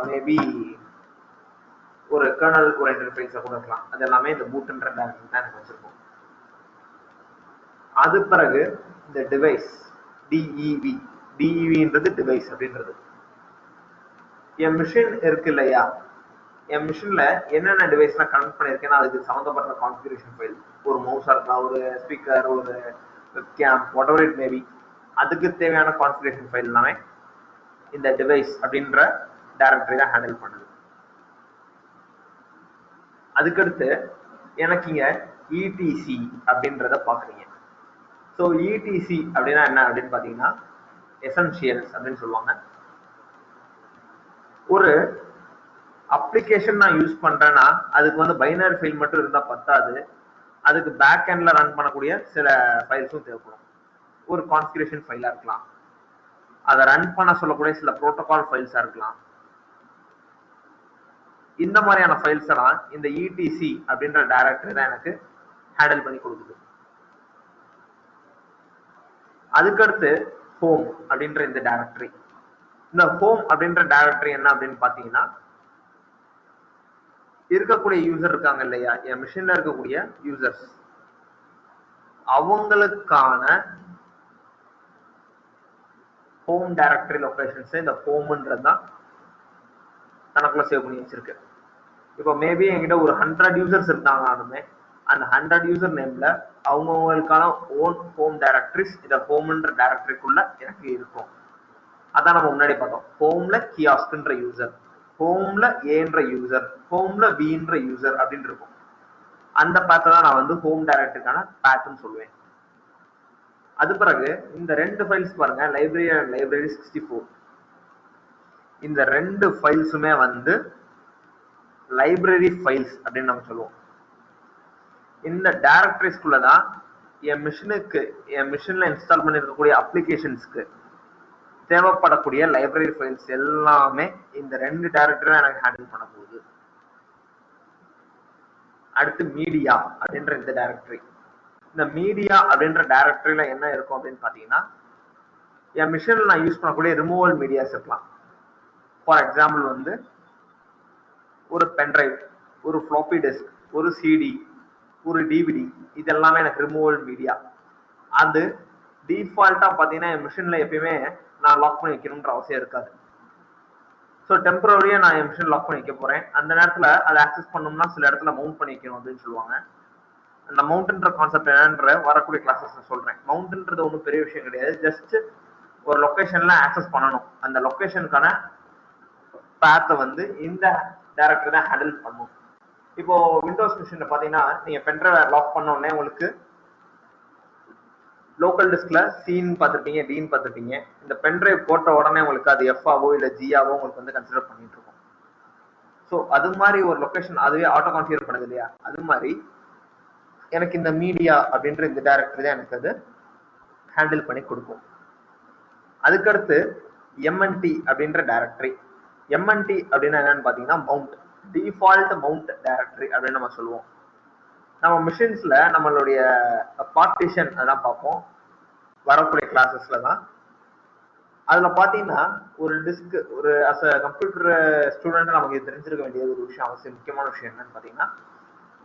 Speaker 3: மேபி ஒரு கர்னல் ஓரியன்டட் ஃபைல்ஸா கூட இருக்கலாம். அது எல்லாமே இந்த பூட்ன்ற டைரக்டரி தான் எனக்கு வச்சிருக்கோம். அது பிறகு இந்த டிவைஸ் டிஇவின்றது டிவைஸ் அப்படின்றது. என் மிஷின் இருக்கு இல்லையா, என் மிஷின்ல என்னென்ன டிவைஸ்லாம் கனெக்ட் பண்ணியிருக்கேன்னா அதுக்கு சம்மந்தப்பட்ட கான்ஃபிகரேஷன் ஃபைல், ஒரு மவுஸா இருக்கலாம், ஒரு ஸ்பீக்கர், ஒரு webcam, what ever it maybe, அதுக்கு தேவையான கான்ஃபிகரேஷன் ஃபைல் எல்லாமே இந்த டிவைஸ் அப்படின்ற டைரக்டரி தான் ஹேண்டில் பண்ணுது. அதுக்கடுத்து எனக்கு இங்க இடிசி அப்படின்றத பாக்குறீங்க. ஸோ இடிசி அப்படின்னா என்ன அப்படின்னு பாத்தீங்கன்னா எசென்ஷியல்ஸ் அப்படின்னு சொல்லுவாங்க. ஒரு அப்ளிகேஷன் நான் யூஸ் பண்றேன்னா அதுக்கு வந்து பைனரி ஃபைல் மட்டும் இருந்தா பத்தாது, அதுக்கு பேக் எண்ட்ல ரன் பண்ணக்கூடிய சில ஃபைல்ஸும் தேவைப்படும். ஒரு கான்ஃபிகரேஷன் ஃபைலா இருக்கலாம், அதை ரன் பண்ண சொல்லக்கூடிய சில புரோட்டோகால் ஃபைல்ஸா இருக்கலாம். இந்த மாதிரியான ஃபைல்ஸ் எல்லாம் இந்த இடிசி அப்படின்ற டைரக்டரி தான் எனக்கு ஹேண்டில் பண்ணி கொடுக்குது. அதுக்கடுத்து ஹோம் அப்படின்ற இந்த டைரக்டரி. இந்த ஹோம் அப்படின்ற டைரக்டரி என்ன அப்படின்னு பாத்தீங்கன்னா இருக்கக்கூடிய யூசர் இருக்காங்க இல்லையா, என் மிஷின்ல இருக்கக்கூடிய யூசர்ஸ், அவங்களுக்கான ஹோம் டைரக்டரி லொகேஷன்ஸ் இந்த ஹோம்ன்றது தான் தனக்குள்ள சேவ் பண்ணி வச்சிருக்கு. இப்போ மேபி என்கிட்ட ஒரு 100 யூசர்ஸ் இருந்தாங்கனாலுமே அந்த 100 யூசர் நேம்ல அவங்கவுங்களுக்கான ஓன் ஹோம் டைரக்டரிஸ் இந்த ஹோம்ன்ற டைரக்டரிக்குள்ள எனக்கு இருக்கும். அதான் நம்ம முன்னாடி பார்த்தோம். ஹோம்ல கியாஸ்க்ன்ற யூசர், ஹோம்ல ஏன்ற யூசர், ஹோம்ல பின்ற யூசர் அப்படின்னு இருக்கும். அந்த பேத்தை தான் நான் வந்து ஹோம் டைரக்டரிக்கான பேத்னு சொல்லுவேன். அது பிறகு இந்த ரெண்டு ஃபைல்ஸ் பாருங்க, லைப்ரரி அண்ட் லைப்ரரி 64. இந்த ரெண்டு ஃபைல்ஸுமே வந்து லைப்ரரி ஃபைல்ஸ் அப்படின்னு நம்ம சொல்லுவோம். இந்த டைரக்டரிஸ்குள்ள தான் என் மிஷின்ல இன்ஸ்டால் பண்ணிருக்கக்கூடிய அப்ளிகேஷன்ஸ்க்கு தேவைப்படக்கூடிய லைப்ரரி ஃபைல்ஸ் எல்லாமே இந்த ரெண்டு டைரக்டரி தான் எனக்கு ஹேண்டில் பண்ண போகுது. அடுத்து மீடியா அப்படின்ற இந்த டைரக்டரி. இந்த மீடியா அப்படின்ற டைரக்டரியில என்ன இருக்கும் அப்படின்னு பாத்தீங்கன்னா என் மிஷின்ல நான் யூஸ் பண்ணக்கூடிய ரிமூவல் மீடியாஸ் இருக்கலாம். ஃபார் எக்ஸாம்பிள் வந்து ஒரு பென்ட்ரைவ், ஒரு ஃப்ளாப்பி டிஸ்க், ஒரு சிடி, ஒரு டிவிடி, இது எல்லாமே எனக்கு ரிமூவல் மீடியா. அது டிஃபால்ட்டா பாத்தீங்கன்னா என் மிஷின்ல எப்பயுமே நான் லாக் பண்ணி வைக்கணும்ன்ற அவசியம் இருக்காது. ஸோ டெம்பரரியா நான் என் மிஷின் லாக் பண்ணி வைக்க போறேன். அந்த நேரத்துல அதை ஆக்சஸ் பண்ணோம்னா சில இடத்துல மவுண்ட் பண்ணி வைக்கணும் அப்படின்னு சொல்லுவாங்க. அந்த மவுண்ட்ன்ற கான்செப்ட் என்னன்ற வரக்கூடிய கிளாஸஸ் சொல்றேன். மவுண்ட்ன்றது ஒன்றும் பெரிய விஷயம் கிடையாது. ஜஸ்ட் ஒரு லொகேஷன்ல ஆக்சஸ் பண்ணணும். அந்த லொகேஷனுக்கான பேத்தை வந்து இந்த டைரக்டர் தான் ஹேண்டில் பண்ணும். இப்போ விண்டோஸ் மிஷின்ல பாத்தீங்கன்னா நீங்க பென்ட்ரைவ் லாக் பண்ண உடனே உங்களுக்கு லோக்கல் டிஸ்க்ல சீன் பார்த்துருப்பீங்க, டீன் பார்த்துருப்பீங்க. இந்த பென்ட்ரைவ் போட்ட உடனே உங்களுக்கு அது எஃப்ஆவோ இல்லை ஜியாவோ உங்களுக்கு வந்து கன்சிடர் பண்ணிட்டு இருக்கும். ஸோ அது மாதிரி ஒரு லொகேஷன் அதுவே ஆட்டோ கான்ஃபிகர் பண்ணுது இல்லையா, அது மாதிரி எனக்கு இந்த மீடியா அப்படின்ற இந்த டைரக்டரி தான் எனக்கு அது ஹேண்டில் பண்ணி கொடுக்கும். அதுக்கடுத்து எம்என்டி அப்படின்ற டைரக்டரி. எம்என்டி அப்படின்னா என்னன்னு பாத்தீங்கன்னா மவுண்ட், டிஃபால்ட் மவுண்ட் டைரக்டரி அப்படின்னு நம்ம சொல்லுவோம். நம்ம மிஷின்ஸ்ல நம்மளுடைய பார்ட்டிஷன் அதான் பார்ப்போம் வரக்கூடிய கிளாஸஸ்ல தான். அதுல பாத்தீங்கன்னா ஒரு டிஸ்க், ஒரு அஸ் அ கம்ப்யூட்டர் ஸ்டூடெண்ட் நமக்கு தெரிஞ்சிருக்க வேண்டிய ஒரு விஷயம், அவசியம் முக்கியமான விஷயம் என்னன்னு பாத்தீங்கன்னா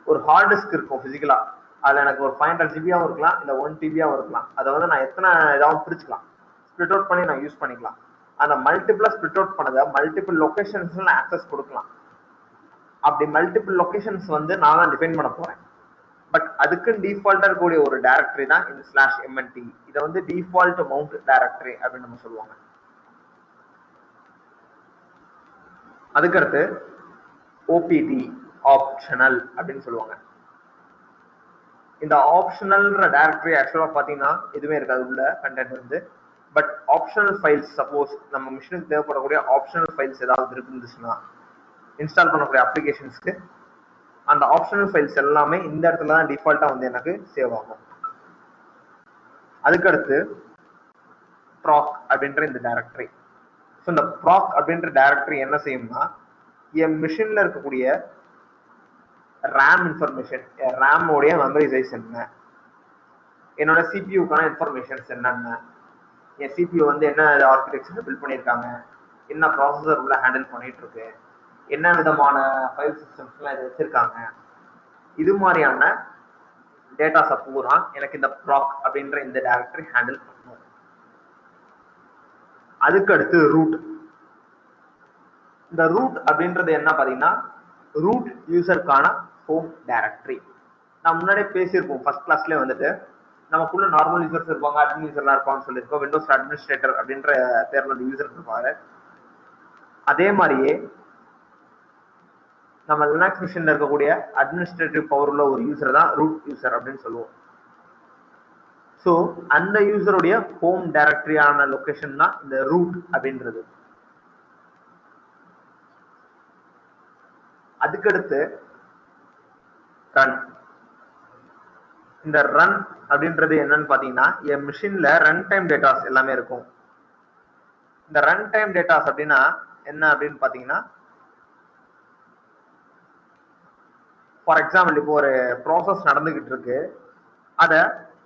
Speaker 3: ஒரு ஹார்ட் டிஸ்க் இருக்கும் பிசிக்கலா. அதுல எனக்கு ஒரு 500 ஜிபியாவும் இருக்கலாம், இல்ல 1 டிபியாவும் இருக்கலாம். அதை வந்து நான் எத்தனை இதாகவும் பிரிச்சுக்கலாம், ஸ்பிளிட் அவுட் பண்ணி நான் யூஸ் பண்ணிக்கலாம். அந்த மல்டிபிளா ஸ்பிளிட் அவுட் பண்ணதை மல்டிபிள் லொகேஷன்ஸ்ல நான் ஆக்சஸ் கொடுக்கலாம். அப்படி மல்டிபிள் லொகேஷன்ஸ் வந்து நான் தான் டிஃபைன் பண்ண போறேன். பட் அதுக்கு டிஃபால்ட்டா இருக்கக்கூடிய ஒரு டைரக்டரி தான் இந்த /mnt. இதை வந்து டிஃபால்ட் மவுண்ட் டைரக்டரி அப்படின்னு நம்ம சொல்லுவாங்க. அதுக்கடுத்து ஓபிடி, ஆப்ஷனல் அப்படின்னு சொல்லுவாங்க. இந்த ஆப்ஷனல்ன்ற டைரக்டரி ஆக்சுவலா பாத்தீங்கன்னா எதுவுமே இருக்காது உள்ள கண்டென்ட் வந்து. பட் ஆப்ஷனல் ஃபைல்ஸ், சப்போஸ் நம்ம மிஷினுக்கு தேவைப்படக்கூடிய ஆப்ஷனல் ஃபைல்ஸ் ஏதாவது இருந்துச்சுன்னா இன்ஸ்டால் பண்ணக்கூடிய அப்ளிகேஷன்ஸ்க்கு அந்த ஆப்ஷனல் ஃபைல்ஸ் எல்லாமே இந்த இடத்துல தான் டிஃபால்ட்டா வந்து எனக்கு சேவ் ஆகும். அதுக்கடுத்து ப்ராக் அப்படின்ற இந்த டைரக்டரி. ஸோ இந்த ப்ராக் அப்படின்ற டைரக்டரி என்ன செய்யும்னா என் மிஷின்ல இருக்கக்கூடிய ரேம் இன்ஃபர்மேஷன், ரேமோடைய மெமரி சைஸ் என்ன, என்னோட சிபியூக்கான இன்ஃபர்மேஷன்ஸ் என்னென்ன, என் சிபியூ வந்து என்ன ஆர்கிடெக்சர் பில்ட் பண்ணியிருக்காங்க, என்ன ப்ராசஸர் உள்ள ஹேண்டில் பண்ணிட்டு இருக்கு, என்ன விதமான ஃபைல் சிஸ்டம்ஸ்லாம் இது வச்சிருக்காங்க, இது மாதிரியான டேட்டாஸை பூரா எனக்கு இந்த ப்ராக் அப்படின்ற இந்த டைரக்டரி ஹேண்டில் பண்ணணும். அதுக்கடுத்து ரூட். இந்த ரூட் அப்படின்றது என்ன பாத்தீங்கன்னா ரூட் யூசருக்கான ஹோம் டைரக்டரி. நான் முன்னாடியே பேசியிருப்போம் ஃபர்ஸ்ட் கிளாஸ்லேயே வந்துட்டு நமக்குள்ள நார்மல் யூசர்ஸ் இருப்பாங்க, அட்மின் யூசர்லாம் இருப்பாங்கன்னு சொல்லியிருக்கோம். விண்டோஸ் அட்மினிஸ்ட்ரேட்டர் அப்படின்ற பேர்ல ஒரு யூசர் இருப்பாங்க. அதே மாதிரியே நம்ம லினக்ஸ் மிஷின்ல இருக்கக்கூடிய அட்மினிஸ்ட்ரேட்டிவ் பவர் உள்ள ஒரு யூசர் தான் ரூட் யூசர் அப்படின்னு சொல்லுவோம். ஸோ அந்த யூசருடைய ஹோம் டைரக்டரியான லொகேஷன் தான் இந்த ரூட் அப்படின்றது. அதுக்கடுத்து ரன். இந்த ரன் அப்படின்றது என்னன்னு பாத்தீங்கன்னா என் மிஷின்ல ரன் டைம் டேட்டாஸ் எல்லாமே இருக்கும். இந்த ரன் டைம் டேட்டாஸ் அப்படின்னா என்ன அப்படின்னு பாத்தீங்கன்னா ஃபார் எக்ஸாம்பிள் இப்போ ஒரு ப்ராசஸ் நடந்துகிட்டு இருக்கு, அதை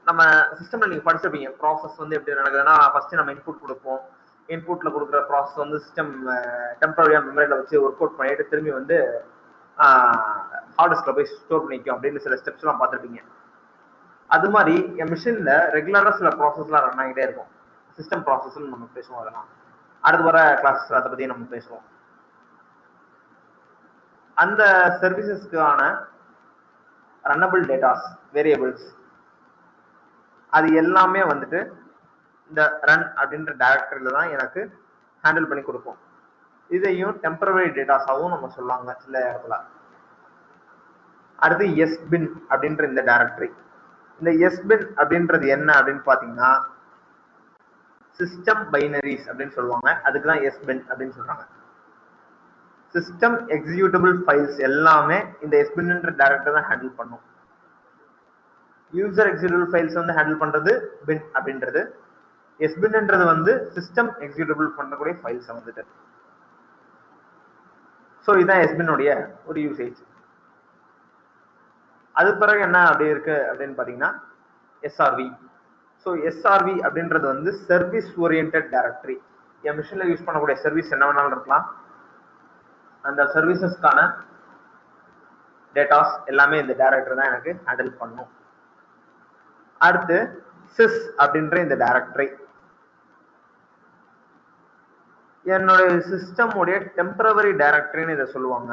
Speaker 3: நம்ம சிஸ்டம்ல நீங்க படிச்சிருப்பீங்க. ப்ராசஸ் வந்து எப்படி நடக்குதுன்னா ஃபர்ஸ்ட் நம்ம இன்புட் கொடுப்போம். இன்புட்ல கொடுக்குற ப்ராசஸ் வந்து சிஸ்டம் டெம்பரரியா மெமரியில வச்சு ஒர்க் அவுட் பண்ணிட்டு திரும்பி வந்து ஹார்ட் டிஸ்க்ல போய் ஸ்டோர் பண்ணிக்கும் அப்படின்னு சில ஸ்டெப்ஸ் எல்லாம் பார்த்துருப்பீங்க. அது மாதிரி என் மிஷின்ல ரெகுலரா சில ப்ராசஸ்லாம் ரன் ஆகிட்டே இருக்கும். சிஸ்டம் ப்ராசஸ் நம்ம பேசுவோம், அதெல்லாம் அடுத்து வர கிளாஸ் அதை பத்தி நம்ம பேசுவோம். அந்த சர்வீசஸ்க்கான ரன்னபிள் டேட்டாஸ், வேரியபிள்ஸ், அது எல்லாமே வந்துட்டு இந்த ரன் அப்படின்ற டைரக்டரியில தான் எனக்கு ஹேண்டில் பண்ணி கொடுப்போம். இதையும் டெம்பரரி டேட்டாஸாவும் நம்ம சொல்லுவாங்க சில இடத்துல. அடுத்து எஸ்பின் அப்படின்ற இந்த டைரக்டரி. இந்த எஸ்பின் அப்படின்றது என்ன அப்படின்னு பாத்தீங்கன்னா சிஸ்டம் பைனரிஸ் அப்படின்னு சொல்லுவாங்க. அதுக்குதான் எஸ்பின் அப்படின்னு சொல்றாங்க. சிஸ்டம் எக்ஸிக்யூட்டபிள் ஃபைல்ஸ் எல்லாமே இந்த எஸ்பின்ன்ற டைரக்டரி தான் ஹேண்டில் பண்ணும். யூசர் எக்ஸிக்யூட்டபிள் ஃபைல்ஸ் வந்து ஹேண்டில் பண்றது பின் அப்படின்றது. எஸ்பின்ன்றது வந்து சிஸ்டம் எக்ஸிக்யூட்டபிள் பண்ணக்கூடிய ஃபைல்ஸ் வந்துட்டு. ஸோ இதுதான் எஸ்பினுடைய ஒரு யூசேஜ். அது பிறகு என்ன அப்படி இருக்கு அப்படின்னு பாத்தீங்கன்னா எஸ்ஆர்வி. ஸோ எஸ்ஆர்வி அப்படின்றது வந்து சர்வீஸ் ஓரியன்ட் டைரக்டரி. என் மிஷின்ல யூஸ் பண்ணக்கூடிய சர்வீஸ் என்ன வேணாலும் இருக்கலாம். அந்த சர்வீசஸ்க்கான டேட்டாஸ் எல்லாமே இந்த டைரக்டரி தான் எனக்கு ஹேண்டில் பண்ணும். அடுத்து sys அப்படின்ற இந்த டைரக்டரி என்னுடைய சிஸ்டம் உடைய டெம்பரவரி டைரக்டரின்னு இதை சொல்லுவாங்க.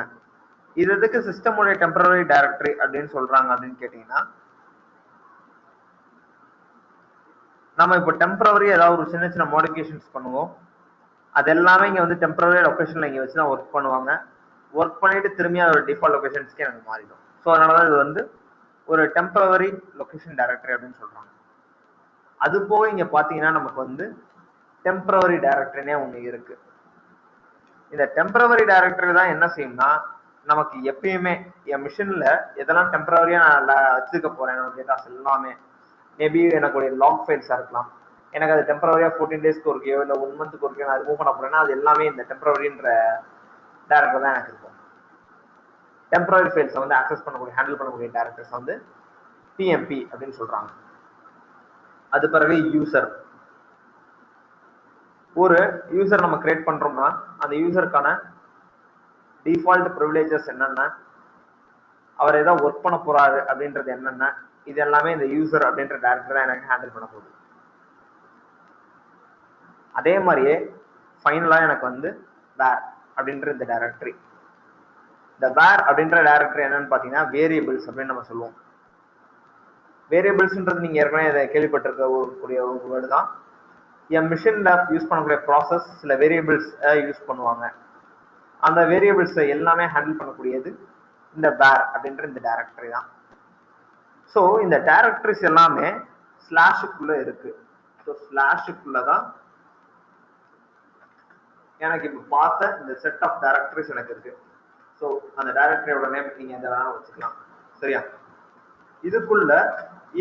Speaker 3: இது எதுக்கு சிஸ்டம் உடைய டெம்பரவரி டைரக்டரி அப்படின்னு சொல்றாங்க அப்படின்னு கேட்டீங்கன்னா, நம்ம இப்போ டெம்பரவரி ஏதாவது ஒரு சின்ன சின்ன மாடிஃபிகேஷன்ஸ் பண்ணுவோம். அது எல்லாமே இங்க வந்து டெம்பரவரி லொகேஷன்ல இங்க வச்சு தான் ஒர்க் பண்ணுவாங்க. ஒர்க் பண்ணிட்டு திரும்பி அதோட டிஃபால்ட் லொகேஷன்ஸ்க்கு எனக்கு மாறிடும். ஸோ அதனாலதான் இது வந்து ஒரு டெம்பரவரி லொகேஷன் டைரக்டரி அப்படின்னு சொல்றாங்க. அது போக இங்க பாத்தீங்கன்னா நமக்கு வந்து டெம்பரவரி டைரக்டரினே ஒண்ணு இருக்கு. இந்த டெம்பரவரி டைரக்டரி தான் என்ன செய்யும்னா, நமக்கு எப்பயுமே என் மிஷின்ல எதெல்லாம் டெம்பரவரியா நான் வச்சுக்க போறேன் டேட்டாஸ் எல்லாமே, மேபி எனக்கு லாக் ஃபைல்ஸா இருக்கலாம், எனக்கு அது டெம்பரவரியா 14 டேஸ்க்கு ஒருக்கையோ இல்லை 1 மந்த்துக்கு ஒருக்கையோ நான் ரிமூவ் பண்ண போறேன்னா அது எல்லாமே இந்த டெம்பரவரின்ற டைரக்டர் தான் எனக்கு இருக்கும். டெம்பரவரி ஃபைல்ஸை வந்து ஆக்சஸ் பண்ணக்கூடிய ஹேண்டில் பண்ணக்கூடிய டைரக்டர்ஸ் வந்து டிஎம்பி அப்படின்னு சொல்றாங்க. அது பிறகு யூசர். ஒரு யூசர் நம்ம கிரியேட் பண்றோம்னா அந்த யூசருக்கான டிஃபால்ட் ப்ரிவிலேஜஸ் என்னென்ன, அவர் ஏதாவது ஒர்க் பண்ண போறாரு அப்படின்றது என்னென்ன, இது எல்லாமே இந்த யூசர் அப்படின்ற டைரக்டர் தான் எனக்கு ஹேண்டில் பண்ண போகுது. அதே மாதிரியே ஃபைனலா எனக்கு வந்து வேர் அப்படின்ற இந்த டைரக்டரி. இந்த வேர் அப்படின்ற டைரக்டரி என்னன்னு பாத்தீங்கன்னா வேரியபிள்ஸ் அப்படின்னு நம்ம சொல்லுவோம். வேரியபிள்ஸ்ன்றது நீங்க ஏற்கனவே இதை கேள்விப்பட்டிருக்கக்கூடிய ஒரு வேர்டு தான். என் மிஷின்ல யூஸ் பண்ணக்கூடிய ப்ராசஸ் சில வேரியபிள்ஸ் யூஸ் பண்ணுவாங்க. அந்த வேரியபிள்ஸ் எல்லாமே ஹேண்டில் பண்ணக்கூடியது இந்த வேர் அப்படின்ற இந்த டைரக்டரி தான். ஸோ இந்த டைரக்டரிஸ் எல்லாமே ஸ்லாஷுக்குள்ள இருக்கு. ஸோ ஸ்லாஷுக்குள்ளதான் எனக்கு இப்ப பார்த்த இந்த செட் ஆஃப் டைரக்டரிஸ் எனக்கு இருக்கு. ஸோ அந்த டைரக்டரியோட நேம் நீங்க எந்த வேணாலும் வச்சுக்கலாம். சரியா? இதுக்குள்ள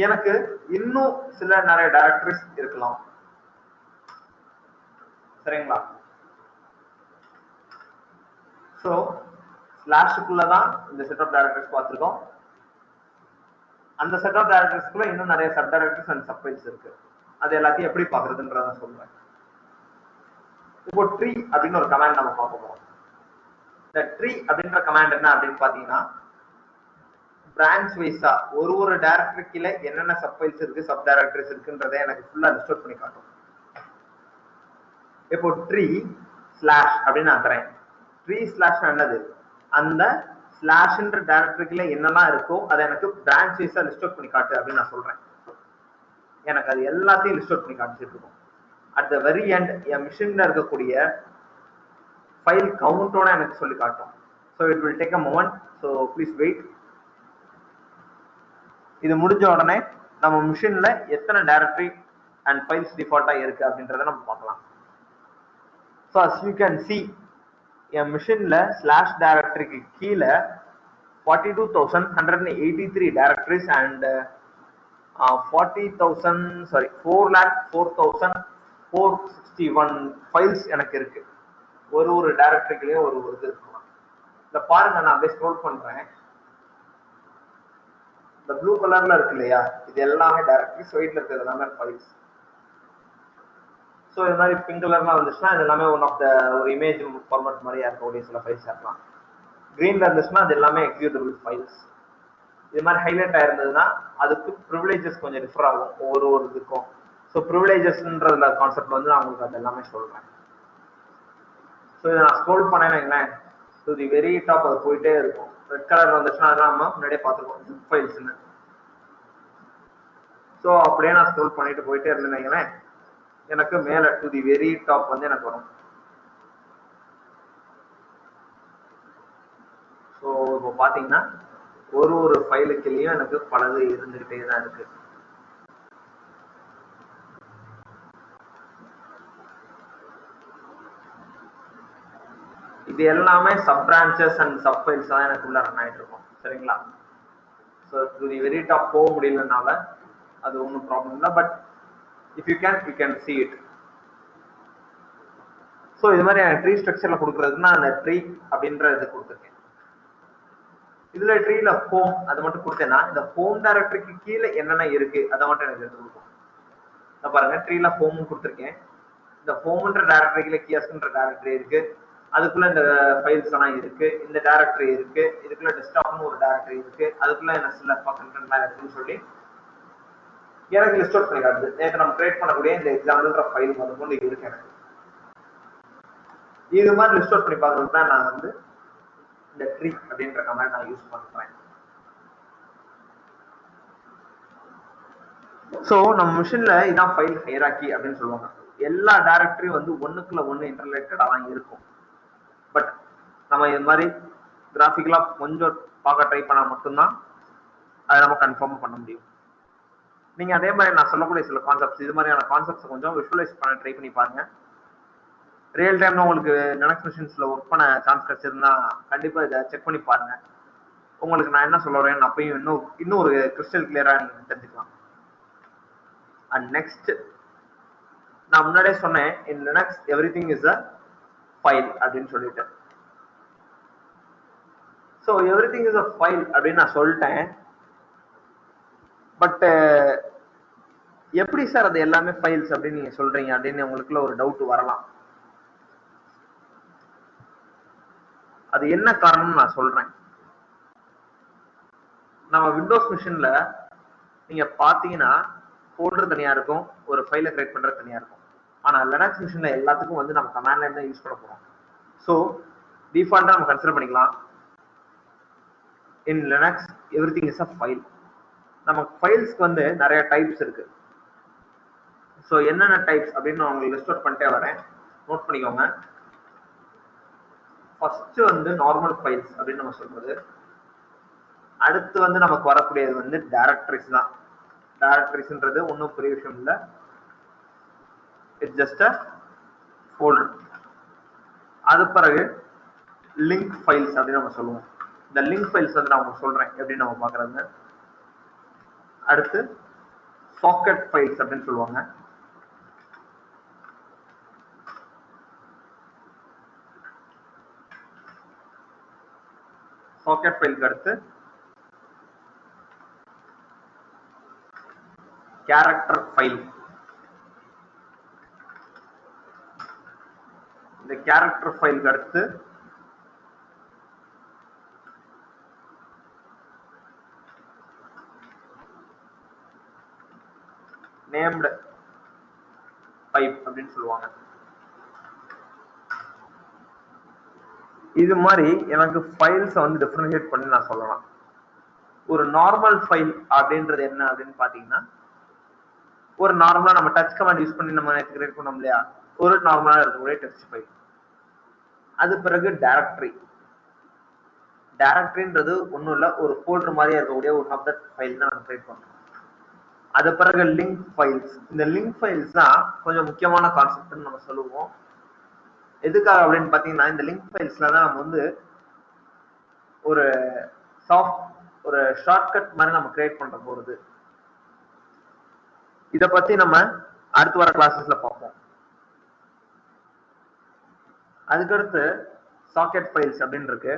Speaker 3: எனக்கு இன்னும் சில நிறைய டைரக்டரிஸ் இருக்கலாம். சரிங்களா? ஸோ ஸ்லாஷுக்குள்ளதான் இந்த செட் ஆஃப் டைரக்டரிஸ் பார்த்துருக்கோம். அந்த செட் ஆஃப் டைரக்டரிஸ்க்குள்ள இன்னும் நிறைய சப் டைரக்டரிஸ் அண்ட் சப்ஃபைல்ஸ் இருக்கு. அது எல்லாத்தையும் எப்படி பாக்குறதுன்றத சொல்றேன். இப்போ ட்ரீ அப்படின்னு ஒரு கமாண்ட் நம்ம பார்க்க போறோம். இந்த ட்ரீ அப்படின்ற கமாண்ட் என்ன அப்படின்னு பாத்தீங்கன்னா, பிரான்ச் வைஸா ஒரு டைரக்டரிக்குள்ள என்னென்ன சப்ஃபைல்ஸ் இருக்கு, சப் டைரக்டரிஸ் இருக்குன்றதை எனக்கு ஃபுல்லா லிஸ்ட் அவுட் பண்ணி காட்டும். இப்போ ட்ரீ ஸ்லாஷ் அப்படின்னு நான் தரேன். ட்ரீ ஸ்லாஷ் என்னது, அந்த ஸ்லாஷ்ன்ற டைரக்டரிக்குள்ள என்னெல்லாம் இருக்கோ அதை எனக்கு பிரான்ச் வைஸா லிஸ்ட் அவுட் பண்ணி காட்டு அப்படின்னு நான் சொல்றேன். எனக்கு அது எல்லாத்தையும் லிஸ்ட் அவுட் பண்ணி காமிச்சிட்டு இருக்கும். அட் த வெரி எண்ட் என் மிஷின்ல இருக்கக்கூடிய ஃபைல் கவுண்டோட எனக்கு சொல்லி காட்டும். So it will take a moment. So please wait. இது முடிஞ்ச உடனே நம்ம மிஷின்ல எத்தனை டைரக்டரி அண்ட் ஃபைல்ஸ் டிஃபால்ட்டா இருக்கு அப்படின்றத நம்ம பார்க்கலாம். So as you can see என் மிஷின்ல ஸ்லாஷ் டைரக்டரிக்கு கீழே 42,183 டைரக்டரிஸ் அண்ட் 4,04,461 ஃபைல்ஸ் எனக்கு இருக்கு. ஒரு டைரக்டரிக்குள்ளேயும் ஒரு இது இருக்கலாம். இத பாருங்க, நான் அப்படியே ஸ்க்ரோல் பண்றேன். இந்த ப்ளூ கலர்ல இருக்கு இல்லையா, இது எல்லாமே டைரக்டரிஸ், ஒயிட்ல இருக்கிறது எல்லாமே ஃபைல்ஸ். ஸோ இது மாதிரி பிங்க் கலர்லாம் வந்துச்சுன்னா இது எல்லாமே ஒன் ஆஃப் த ஒரு இமேஜ் ஃபார்மேட் மாதிரியா இருக்கக்கூடிய சில ஃபைல்ஸ் இருக்கலாம். கிரீன்ல இருந்துச்சுன்னா அது எல்லாமே எக்ஸிக்யூட்டபிள் ஃபைல்ஸ். இது மாதிரி ஹைலைட் ஆயிருந்ததுன்னா அதுக்கு ப்ரிவிலேஜஸ் கொஞ்சம் டிஃபர் ஆகும் ஒரு இதுக்கும். ஸோ ப்ரிவிலேஜஸ்ன்றதுல கான்செப்ட் வந்து நான் உங்களுக்கு அது எல்லாமே சொல்றேன். ஸோ இதை நான் ஸ்க்ரோல் பண்ணேன்னு டு தி வெரி டாப் அது போயிட்டே இருக்கும். ரெட் கலர் வந்துச்சுன்னா அதெல்லாம் நம்ம முன்னாடியே பார்த்துருக்கோம் ஜிப் ஃபைல்ஸ்ன்னு. ஸோ அப்படியே நான் ஸ்க்ரோல் பண்ணிட்டு போயிட்டே இருந்தேன்னு எனக்கு மேல டு தி வெரி டாப் வந்து எனக்கு வரும். ஸோ இப்போ பாத்தீங்கன்னா ஒரு ஃபைலுக்குள்ளேயும் எனக்கு பலது இருந்துகிட்டே தான் இருக்கு. இது எல்லாமே sub branches and sub files தான் எனக்கு உள்ள ரன் ஆயிட்டு இருக்கும். சரிங்களா? So to the very top போக முடியலனால அது ஒன்றும் ப்ராப்ளம் இல்லை. But if you can see it. So இது மாதிரி ட்ரீ ஸ்ட்ரக்சர்ல கொடுக்குறதுன்னா அந்த ட்ரீ அப்படின்ற இது கொடுத்துருக்கேன். இதுல ட்ரீல ஹோம் அது மட்டும் கொடுத்தேன்னா இந்த ஹோம் டைரக்டரிக்கு கீழே என்னென்ன இருக்கு அதை மட்டும் எனக்கு எடுத்து கொடுக்கும். பாருங்க, ட்ரீல ஹோம் கொடுத்துருக்கேன். இந்த ஹோம்ன்ற டைரக்டரிக்குள்ள கியாஸ்ன்ற டைரக்டரி இருக்கு. அதுக்குள்ள இந்த ஃபைல்ஸ் எல்லாம் இருக்கு, இந்த டைரக்டரி இருக்கு, இதுக்குள்ள டெஸ்க்டாப்னு ஒரு டைரக்டரி இருக்கு, அதுக்குள்ள என்ன சில கண்டென்ட்லாம் இருக்குன்னு சொல்லி எனக்கு லிஸ்ட் அவுட் பண்ணி காட்டுது. நேற்று நம்ம கிரியேட் பண்ணக்கூடிய இந்த எக்ஸாம்பிள்ன்ற ஃபைல் வந்து இருக்கு எனக்கு. இது மாதிரி லிஸ்ட் அவுட் பண்ணி பார்க்கறது தான் நான் வந்து இந்த ட்ரீ அப்படின்ற கமெண்ட் நான் யூஸ் பண்றேன். ஸோ நம்ம மிஷின்ல இதான் ஃபைல் ஹைராக்கி அப்படின்னு சொல்லுவாங்க. எல்லா டைரக்டரியும் வந்து ஒண்ணுக்குள்ள ஒண்ணு இன்டர்ரிலேட்டடா தான் இருக்கும். பட் நம்ம இது மாதிரி கிராஃபிக்கலா கொஞ்சம் பார்க்க ட்ரை பண்ணா மட்டும்தான் அதை நம்ம கன்ஃபார்ம் பண்ண முடியும். நீங்க அதே மாதிரி நான் சொல்லக்கூடிய சில கான்செப்ட்ஸ், இது மாதிரியான கான்செப்ட்ஸ் கொஞ்சம் விஷுவலைஸ் பண்ண ட்ரை பண்ணி பாருங்க. ரியல் டைம்ல உங்களுக்கு லினக்ஸ் மிஷின்ஸ்ல ஒர்க் பண்ண சான்ஸ் கிடைச்சிருந்தா கண்டிப்பா இதை செக் பண்ணி பாருங்க. உங்களுக்கு நான் என்ன சொல்ல வரேன் அப்பயும் இன்னும் ஒரு கிறிஸ்டல் கிளியரா நீங்க தெரிஞ்சுக்கலாம். அண்ட் நெக்ஸ்ட், நான் முன்னாடியே சொன்னேன் இன் Linux everything is a file அப்படின்னு சொல்லிட்டு. So everything is a file அப்படின்னு நான் சொல்லிட்டேன். பட் எப்படி சார் அது எல்லாமே ஃபைல்ஸ் அப்படின்னு நீங்க சொல்றீங்க அப்படின்னு உங்களுக்குள்ள ஒரு டவுட் வரலாம். அது என்ன காரணம்னு நான் சொல்றேன். நம்ம விண்டோஸ் மிஷின்ல நீங்க பாத்தீங்கன்னா ஃபோல்டர் தனியா இருக்கும், ஒரு ஃபைலை கிரியேட் பண்றது தனியா இருக்கும். ஆனா லினக்ஸ் மிஷின்ல எல்லாத்துக்கும் வந்து நம்ம கமாண்ட் லைன் தான் யூஸ் பண்ண போறோம். ஸோ டிஃபால்ட்டா நம்ம கன்சிடர் பண்ணிக்கலாம் இன் Linux everything is a file. நமக்கு ஃபைல்ஸ்க்கு வந்து நிறைய டைப்ஸ் இருக்கு. ஸோ என்னென்ன டைப்ஸ் அப்படின்னு நான் உங்களுக்கு லிஸ்ட் அவுட் பண்ணிட்டே வரேன், நோட் பண்ணிக்கோங்க. ஃபர்ஸ்ட் வந்து நார்மல் ஃபைல்ஸ் அப்படின்னு நம்ம சொல்றது. அடுத்து வந்து நமக்கு வரக்கூடியது வந்து டைரக்டரிஸ் தான். டைரக்டரிஸ்ன்றது ஒன்றும் பெரிய விஷயம் இல்லை, இட்ஸ் ஜஸ்ட் அ ஃபோல்டர். அது பிறகு லிங்க் ஃபைல்ஸ் அப்படின்னு நம்ம சொல்லுவோம். இந்த லிங்க் ஃபைல்ஸ் வந்து நான் உங்களுக்கு சொல்றேன் எப்படின்னு நம்ம பாக்குறது. அடுத்து சாக்கெட் ஃபைல்ஸ் அப்படின்னு சொல்லுவாங்க. சாக்கெட் ஃபைலுக்கு அடுத்து கேரக்டர் ஃபைல். இந்த கேரக்டர் ஃபைலுக்கு அடுத்து நேம்டு பைப் அப்படின்னு சொல்லுவாங்க. இது மாதிரி எனக்கு ஃபைல்ஸ் வந்து டிஃபரன்ஷியேட் பண்ணி நான் சொல்லலாம். ஒரு நார்மல் ஃபைல் அப்படின்றது என்ன அப்படின்னு பாத்தீங்கன்னா, ஒரு நார்மலா நம்ம டச் கமாண்ட் யூஸ் பண்ணி நம்ம கிரியேட் பண்ணோம் இல்லையா, ஒரு நார்மலா இருக்கக்கூடிய டெக்ஸ்ட் ஃபைல். அது பிறகு டைரக்டரி. டைரக்டரின்றது ஒன்றும் இல்லை, ஒரு ஃபோல்டர் மாதிரியா இருக்கக்கூடிய ஒன் ஆஃப் த ஃபைல் தான் நம்ம கிரியேட் பண்றோம். அது பிறகு லிங்க் ஃபைல்ஸ். இந்த லிங்க் ஃபைல்ஸ் தான் கொஞ்சம் முக்கியமான கான்செப்ட்னு நம்ம சொல்லுவோம். எதுக்காக அப்படின்னு பாத்தீங்கன்னா, இந்த லிங்க் ஃபைல்ஸ்ல தான் நம்ம வந்து ஒரு ஒரு ஷார்ட்கட் மாதிரி நம்ம கிரியேட் பண்ற போறது. இத பத்தி நம்ம அடுத்து வர கிளாஸஸ்ல பார்ப்போம். அதுக்கடுத்து சாக்கெட் ஃபைல்ஸ் அப்படின்னு இருக்கு.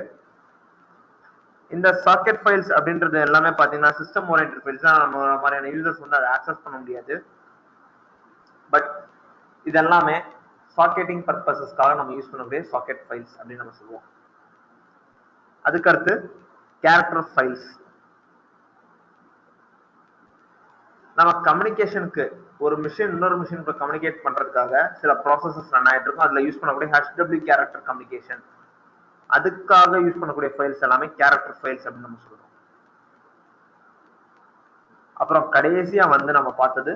Speaker 3: இந்த சாக்கெட் ஃபைல்ஸ் அப்படின்றது எல்லாமே பாத்தீங்கன்னா சிஸ்டம் ஓரியன்டட் ஃபைல்ஸ் தான். நம்ம மாதிரியான யூசர்ஸ் வந்து அதை ஆக்சஸ் பண்ண முடியாது. பட் இதெல்லாமே சாக்கெட்டிங் பர்பஸஸ்க்காக நம்ம யூஸ் பண்ணக்கூடிய சாக்கெட் ஃபைல்ஸ் அப்படின்னு நம்ம சொல்லுவோம். அதுக்கடுத்து கேரக்டர் ஃபைல்ஸ். நம்ம கம்யூனிகேஷனுக்கு ஒரு மிஷின் இன்னொரு மிஷினுக்கு கம்யூனிகேட் பண்றதுக்காக சில ப்ராசஸஸ் ரன் ஆயிட்டு இருக்கும். அதுல யூஸ் பண்ணக்கூடிய HW கேரக்டர் கம்யூனிகேஷன், அதுக்காக யூஸ் பண்ணக்கூடிய ஃபைல்ஸ் எல்லாமே கேரக்டர் ஃபைல்ஸ் அப்படின்னு நம்ம சொல்றோம். அப்புறம் கடைசியா வந்து நம்ம பார்த்தது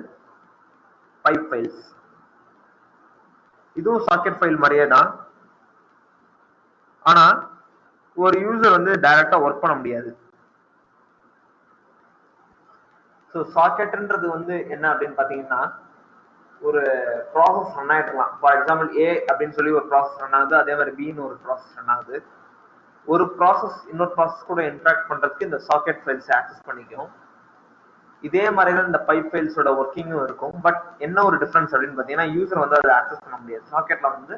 Speaker 3: பைப் ஃபைல்ஸ். இதுவும் சாக்கெட் ஃபைல் மாதிரியே தான். ஆனா ஒரு யூசர் வந்து டைரக்டா ஒர்க் பண்ண முடியாது. ஸோ சாக்கெட்ன்றது வந்து என்ன அப்படின்னு பாத்தீங்கன்னா, ஒரு ப்ராசஸ் ரன் ஆயிடலாம். ஃபார் எக்ஸாம்பிள் ஏ அப்படின்னு சொல்லி ஒரு ப்ராசஸ் ரன் ஆகுது, அதே மாதிரி பின்னு ஒரு ப்ராசஸ் ரன் ஆகுது. ஒரு ப்ராசஸ் இன்னொரு ப்ராசஸ் கூட இன்டராக்ட் பண்றதுக்கு இந்த சாக்கெட் ஃபைல்ஸ் ஆக்சஸ் பண்ணிக்கும். இதே மாதிரி தான் இந்த பைப் ஃபைல்ஸோட ஒர்க்கிங்கும் இருக்கும். பட் என்ன ஒரு டிஃபரன்ஸ் அப்படின்னு பாத்தீங்கன்னா, யூசர் வந்து அதை ஆக்சஸ் பண்ண முடியாது. சாக்கெட்ல வந்து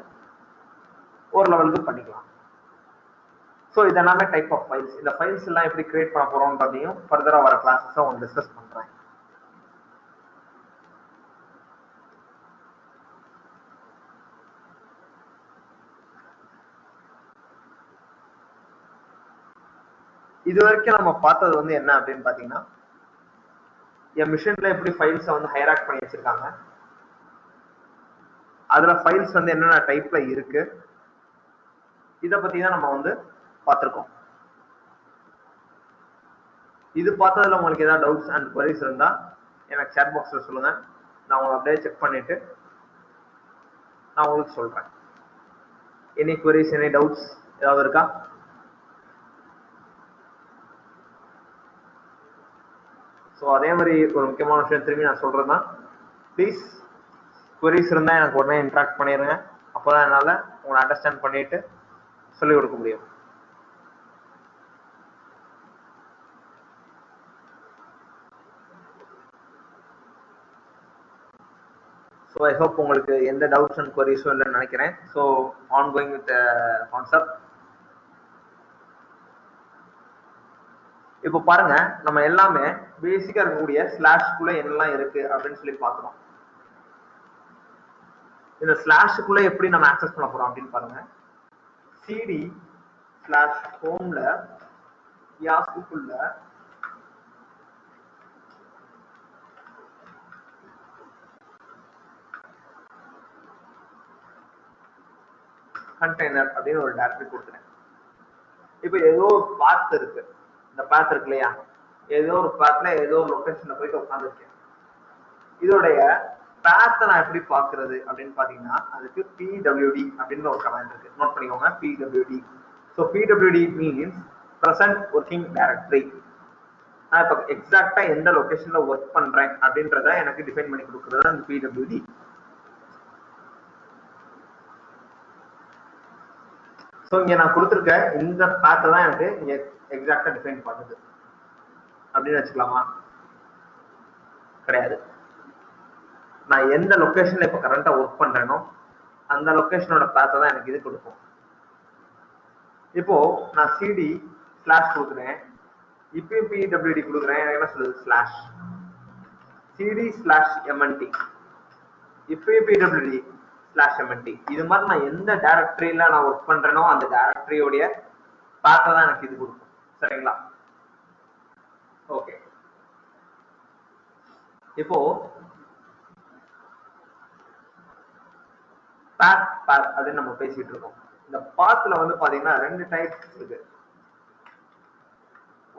Speaker 3: ஒரு லெவலுக்கு பண்ணிக்கலாம். ஸோ இதெல்லாமே டைப் ஆஃப் ஃபைல்ஸ். இந்த ஃபைல்ஸ் எல்லாம் எப்படி கிரியேட் பண்ண போறோம்ன்றதையும் ஃபர்தரா வர கிளாஸஸ் உங்களுக்கு டிஸ்கஸ் பண்றேன். இது வரைக்கும் நம்ம பார்த்தது வந்து என்ன அப்படின்னு பாத்தீங்கன்னா, என் மிஷின்ல எப்படி ஃபைல்ஸை வந்து ஹைராக் பண்ணி வச்சிருக்காங்க, அதுல ஃபைல்ஸ் வந்து என்னென்ன டைப்ல இருக்கு, இத பத்தி தான் நம்ம வந்து பார்த்திருக்கோம். இது பார்த்ததுல உங்களுக்கு ஏதாவது டவுட்ஸ் அண்ட் குவரிஸ் இருந்தா எனக்கு chat boxல சொல்லுங்க. நான் உங்களை அப்படியே செக் பண்ணிட்டு நான் உங்களுக்கு சொல்றேன். எனி குவரிஸ், எனி டவுட்ஸ் ஏதாவது இருக்கா? ஸோ அதே மாதிரி ஒரு முக்கியமான விஷயம் திரும்பி நான் சொல்றேன்னா, ப்ளீஸ் குவரிஸ் இருந்தா எனக்கு உடனே இன்ட்ராக்ட் பண்ணிடுங்க. அப்போதான் என்னால உங்களை அண்டர்ஸ்டாண்ட் பண்ணிட்டு சொல்லிக் கொடுக்க முடியும். ஸோ ஐ ஹோப் உங்களுக்கு எந்த டவுட்ஸ் அண்ட் குவரிஸும் இல்லைன்னு நினைக்கிறேன். So on going with concept. இப்போ பாருங்க, நம்ம எல்லாமே பேசிக்கா இருக்கக்கூடிய ஸ்லாஷ்குள்ள என்னெல்லாம் இருக்கு அப்படின்னு சொல்லி பார்க்கிறோம். இந்த ஸ்லாஷ்குள்ள எப்படி நம்ம ஆக்சஸ் பண்ண போறோம் அப்படின்னு பாருங்க. சிடி ஸ்லாஷ் ஹோம்ல யாஸ்குள்ள கண்டெய்னர் அப்படின்னு ஒரு டைரக்டரி கொடுத்துறேன். இப்போ ஏதோ ஒரு பாத் இருக்கு, இந்த பாத் இருக்கு இல்லையா, ஏதோ ஒரு பாத்ல ஏதோ ஒரு லொகேஷன்ல போயிட்டு உட்காந்துருக்கேன். இதோடைய பாத்தை நான் எப்படி பாக்குறது அப்படின்னு பாத்தீங்கன்னா, அதுக்கு pwd அப்படின்னு ஒரு கமாண்ட் இருக்கு, நோட் பண்ணிக்கோங்க. pwd. So pwd means present working directory. நான் இப்போ எக்ஸாக்டா எந்த லொகேஷன்ல ஒர்க் பண்றேன் அப்படின்றத எனக்கு டிஃபைன் பண்ணி கொடுக்குறது அந்த pwd. ஸோ இங்க நான் கொடுத்துருக்க இந்த பாத்தை தான் எனக்கு இங்க எக்ஸாக்டா டிஃபைன் பண்ணுது அப்படின்னு வச்சுக்கலாமா? கிடையாது. நான் எந்த லொகேஷன்ல இப்ப கரண்டா ஒர்க் பண்றேனோ அந்த லொகேஷனோட பாத்தை தான் எனக்கு இது கொடுக்கும். இப்போ நான் சிடி ஸ்லாஷ் கொடுக்குறேன், இப்பயும் pwd கொடுக்குறேன், என்ன சொல்லுது? ஸ்லாஷ் சிடி ஸ்லாஷ் mnt, இப்பயும் pwd ஸ்லாஷ் mnt. இது மாதிரி நான் எந்த டைரக்டரியில நான் ஒர்க் பண்றேனோ அந்த டைரக்டரியோடைய பாத்தை தான் எனக்கு இது கொடுக்கும். சரிங்களா? ஓகே. இப்போ பாத் அப்படின்னு நம்ம பேசிட்டு இருக்கோம். இந்த பாத்ல வந்து பாத்தீங்கன்னா ரெண்டு டைப்ஸ் இருக்கு.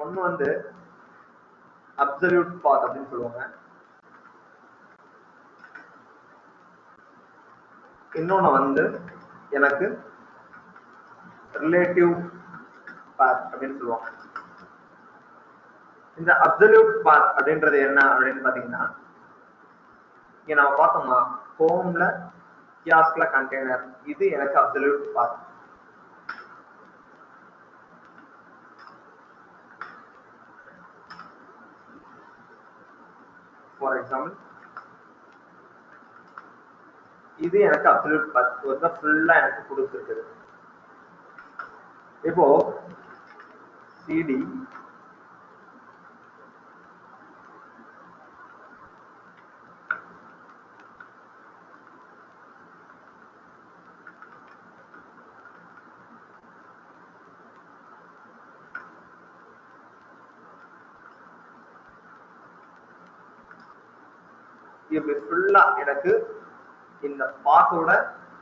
Speaker 3: ஒன்னு வந்து அப்சல்யூட் பாத் அப்படின்னு சொல்லுவாங்க, இன்னொன்னு வந்து எனக்கு ரிலேட்டிவ் பாத் அப்படின்னு சொல்லுவாங்க. இந்த அப்சல்யூட் பாத் அப்படின்றது என்ன அப்படின்னு பாத்தீங்கன்னா, இங்க நம்ம பார்த்தோம்னா ஹோம்ல கியாஸ்க்ல கண்டெய்னர், இது எனக்கு அப்சல்யூட் பாத். ஃபார் எக்ஸாம்பிள் இது எனக்கு அப்சல்யூட் பாத், ஒரு ஃபுல்லா எனக்கு கொடுத்துருக்குது. இப்போ சிடி இப்படி ஃபுல்லா எனக்கு இந்த பாத்தோட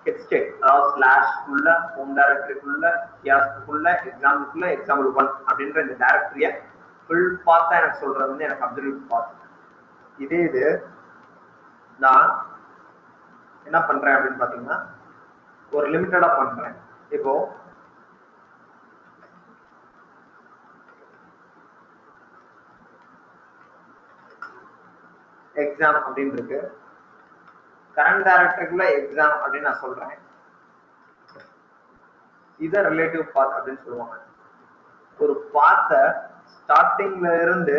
Speaker 3: ஹெட் ஸ்டேட், அதாவது ஸ்லாஷ் குள்ள, ஹோம் டைரக்டரிக்குள்ள, கியாஸ்க்குள்ள, எக்ஸாம்பிளுக்குள்ள, எக்ஸாம்பிள் 1 அப்படின்ற இந்த டைரக்டரிய ஃபுல் பாத்தா எனக்கு சொல்றது வந்து எனக்கு அப்சல்யூட் பாத். இதே இது நான் என்ன பண்றேன் அப்படின்னு பாத்தீங்கன்னா ஒரு லிமிட்டடா பண்றேன். இப்போ எக்ஸாம் அப்படின்னு இருக்கு, கரண்ட் டைரக்டரிக்குள்ள எக்ஸாம் அப்படின்னு நான் சொல்றேன். இத ரிலேட்டிவ் பாத் அப்படின்னு சொல்லுவாங்க. ஒரு பாத்த ஸ்டார்டிங்ல இருந்து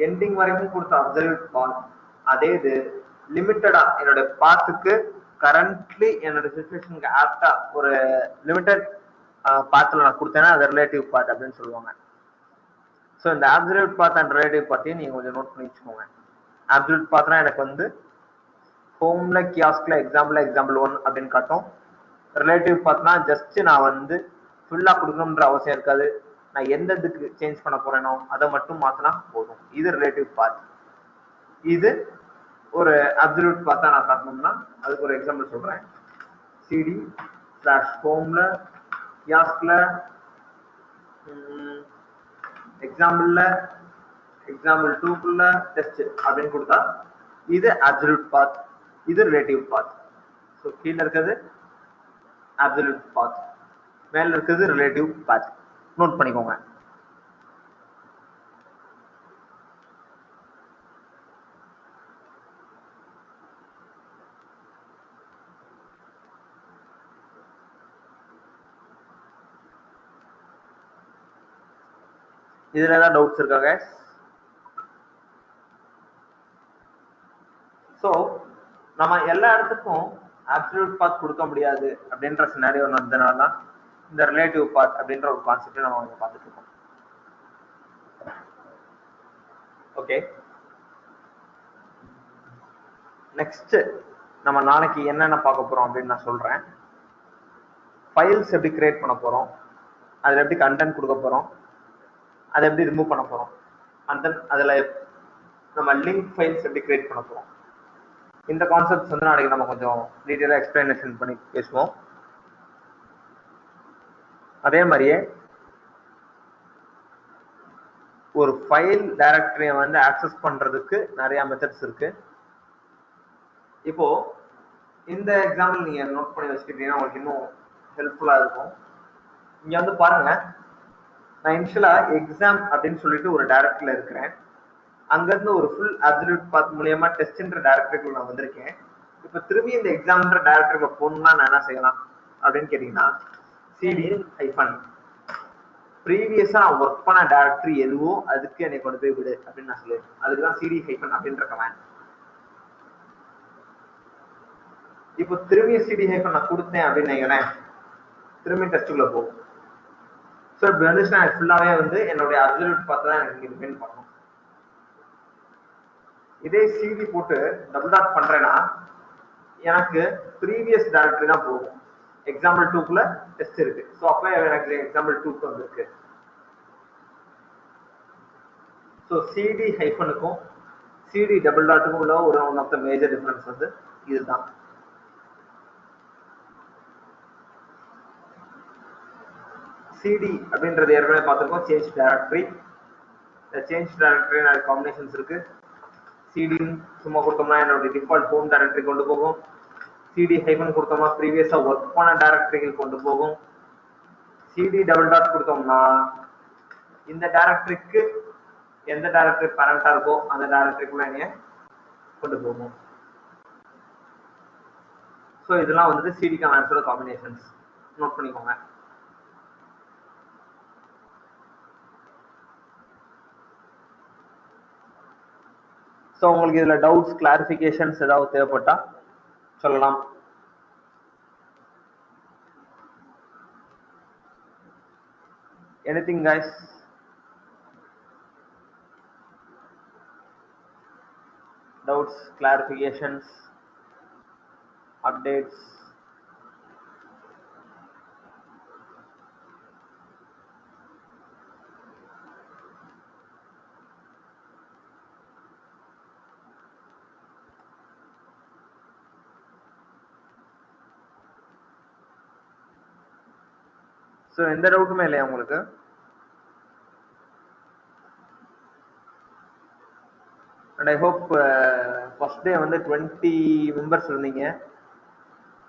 Speaker 3: எண்டிங் வரைக்கும் கொடுத்த அப்சல்யூட் பாத். அதே இது லிமிட்டடா என்னோட பாத்துக்கு கரண்ட்லி என்னோட சிச்சுவேஷனுக்கு ஆப்டா ஒரு லிமிட்டட் பாத்துல நான் கொடுத்தேன்னா அது ரிலேட்டிவ் பாத் அப்படின்னு சொல்லுவாங்க. ஸோ இந்த அப்சல்யூட் பாத் அண்ட் ரிலேட்டிவ் பாத்தையும் நீங்க கொஞ்சம் நோட் பண்ணி வச்சுக்கோங்க. அப்சல்யூட் பாத்னா எனக்கு வந்து ஹோம்ல கியாஸ்க்ல எக்ஸாம்பிள் 1 அப்படின்னு காட்டும். ரிலேட்டிவ் பாத்னா ஜஸ்ட் நான் வந்து ஃபுல்லா கொடுக்கணும்ன்ற அவசியம் இருக்காது. நான் எந்த இதுக்கு சேஞ்ச் பண்ண போறேனோ அதை மட்டும் மாத்தினா போதும். இது ரிலேட்டிவ் பாத். இது ஒரு அப்சல்யூட் பாத்தா நான் காட்டணும்னா அதுக்கு ஒரு எக்ஸாம்பிள் சொல்றேன். சிடி ஸ்லாஷ் ஹோம்ல யாஸ்க்ல எக்ஸாம்பிள்ல எக்ஸாம்பிள் 2க்குள்ள டெஸ்ட் அப்படின்னு கொடுத்தா இது அப்சல்யூட் பாத், இது ரிலேட்டிவ் பாத். ஸோ கீழே இருக்கிறது அப்சல்யூட் பாத், மேல இருக்கிறது ரிலேட்டிவ் பாத். நோட் பண்ணிக்கோங்க. இதுல ஏதாவது டவுட்ஸ் இருக்கா guys? ஸோ நம்ம எல்லா இடத்துக்கும் அப்சல்யூட் பாத் கொடுக்க முடியாது அப்படின்ற சினாரியோ வந்ததுனால தான் இந்த ரிலேட்டிவ் பாத் அப்படின்ற ஒரு கான்செப்ட் நம்ம இங்க பார்த்துட்டு இருக்கோம். ஓகே, நெக்ஸ்ட் நம்ம நாளைக்கு என்னென்ன பார்க்க போறோம் அப்படின்னு நான் சொல்றேன். ஃபைல்ஸ் எப்படி கிரியேட் பண்ண போறோம், அதுல எப்படி கண்டென்ட் கொடுக்க போறோம், அதை எப்படி ரிமூவ் பண்ண போறோம், அண்ட் தென் அதுல நம்ம லிங்க் ஃபைல்ஸ் எப்படி கிரியேட் பண்ண போறோம். இந்த கான்செப்ட்ஸ் வந்து நாளைக்கு நம்ம கொஞ்சம் டீட்டெயிலாக எக்ஸ்பிளனேஷன் பண்ணி பேசுவோம். அதே மாதிரியே ஒரு ஃபைல் டைரக்டரியை வந்து ஆக்சஸ் பண்றதுக்கு நிறைய மெத்தட்ஸ் இருக்கு. இப்போ இந்த எக்ஸாம்பிள் நீங்க நோட் பண்ணி வச்சுக்கிட்டீங்கன்னா உங்களுக்கு இன்னும் ஹெல்ப்ஃபுல்லா இருக்கும். இங்க வந்து பாருங்க, நான் இனிஷியலா எக்ஸாம் அப்படின்னு சொல்லிட்டு ஒரு டைரக்டரியில இருக்கிறேன். அங்கிருந்து ஒரு ஃபுல் அப்சல்யூட் பாத் மூலியமா டெஸ்ட்ன்ற டைரக்டரிக்குள்ள நான் வந்திருக்கேன். இப்ப திரும்பி இந்த எக்ஸாம்ன்ற டைரக்டரிக்குள்ள போகணும்னா நான் என்ன செய்யலாம் அப்படின்னு கேட்டீங்கன்னா, சிடி ஹைஃபன் ப்ரீவியஸா நான் ஒர்க் பண்ண டைரக்டரி எதுவோ அதுக்கு என்னை கொண்டு போய் விடு அப்படின்னு நான் சொல்லுவேன். அதுக்குதான் சிடி ஹைஃபன் அப்படின்ற கமாண்ட். இப்போ திரும்பி சிடி ஹைஃபன் நான் கொடுத்தேன் அப்படின்னு நினைக்கிறேன், திரும்பி டெஸ்ட்டுக்குள்ள போகும். ஸோ இப்படி வந்துச்சுன்னா எனக்கு ஃபுல்லாவே வந்து என்னுடைய அப்சல்யூட் பாத் தான் எனக்கு டிபெண்ட் பண்ணணும். இதே சிடி போட்டு டபுள் டாட் பண்றேன்னா எனக்கு ப்ரீவியஸ் டைரக்டரி தான் போகும். எக்ஸாம்பிள் 2க்குள்ள டெஸ்ட் இருக்கு. ஸோ அப்போ எனக்கு எக்ஸாம்பிள் 2க்கு வந்திருக்கு. ஸோ சிடி ஹைஃபனுக்கும் சிடி டபுள் டாட்டுக்கும் உள்ள ஒரு one of the major difference வந்து இதுதான். சிடி அப்படின்றது ஏற்கனவே பார்த்துருக்கோம், change directory. Change directory combinations இருக்கு. சிடி சும்மா கொடுத்தோம்னா என்னோட டிஃபால்ட் ஹோம் டைரக்டரி கொண்டு போகும். சிடி ஹைஃபன் கொடுத்தோம்னா ப்ரீவியஸா ஒர்க் பண்ண டைரக்டரிகள் கொண்டு போகும். சிடி டபுள் டாட் கொடுத்தோம்னா இந்த டைரக்டரிக்கு எந்த டைரக்டரி பேரண்டா இருக்கோ அந்த டைரக்டரிக்குள்ள என்னைய கொண்டு போகும். ஸோ இதெல்லாம் வந்துட்டு சிடி கமாண்ட்ஸோட காம்பினேஷன்ஸ். நோட் பண்ணிக்கோங்க. ஸோ உங்களுக்கு இதுல டவுட்ஸ் கிளாரிஃபிகேஷன்ஸ் ஏதாவது தேவைப்பட்டா சொல்லலாம். anything guys? Doubts, clarifications, updates? So எந்த டவுட்டுமே இல்லையா உங்களுக்கு? And I hope first day வந்து 20 மெம்பர்ஸ் இருந்தீங்க.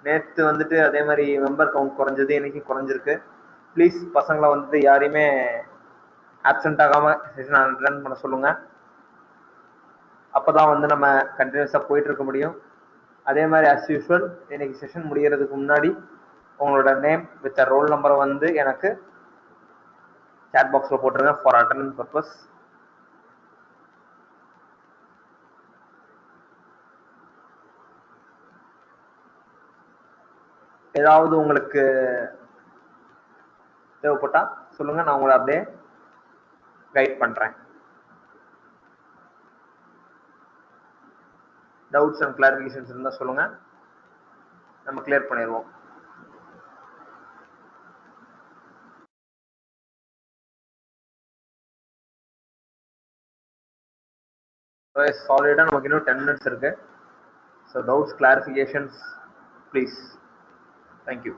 Speaker 3: நேற்று வந்துட்டு அதே மாதிரி மெம்பர் கவுண்ட் குறைஞ்சது, இன்னைக்கு குறைஞ்சிருக்கு. ப்ளீஸ் பசங்களை வந்துட்டு யாரையுமே ஆப்சென்ட் ஆகாம செஷன் ரன் பண்ண சொல்லுங்க. அப்பதான் வந்து நம்ம கண்டினியூஸா போயிட்டு இருக்க முடியும். அதே மாதிரி ஆஸ் யூஸ்வல் இன்னைக்கு செஷன் முடியறதுக்கு முன்னாடி உங்களோட நேம் வித் ரோல் நம்பரை வந்து எனக்கு சாட் பாக்ஸ்ல போட்டுருங்க ஃபார் அட்டெண்டன்ஸ் பர்பஸ். ஏதாவது உங்களுக்கு தேவைப்பட்டா சொல்லுங்க, நான் உங்களை அப்படியே கைட் பண்றேன். டவுட்ஸ் அண்ட் கிளாரிஃபிகேஷன்ஸ் இருந்தா சொல்லுங்க, நம்ம கிளியர் பண்ணிடுவோம். சாலிடா நமக்கு இன்னும் 10 minutes இருக்கு. So doubts, clarifications, please. Thank you.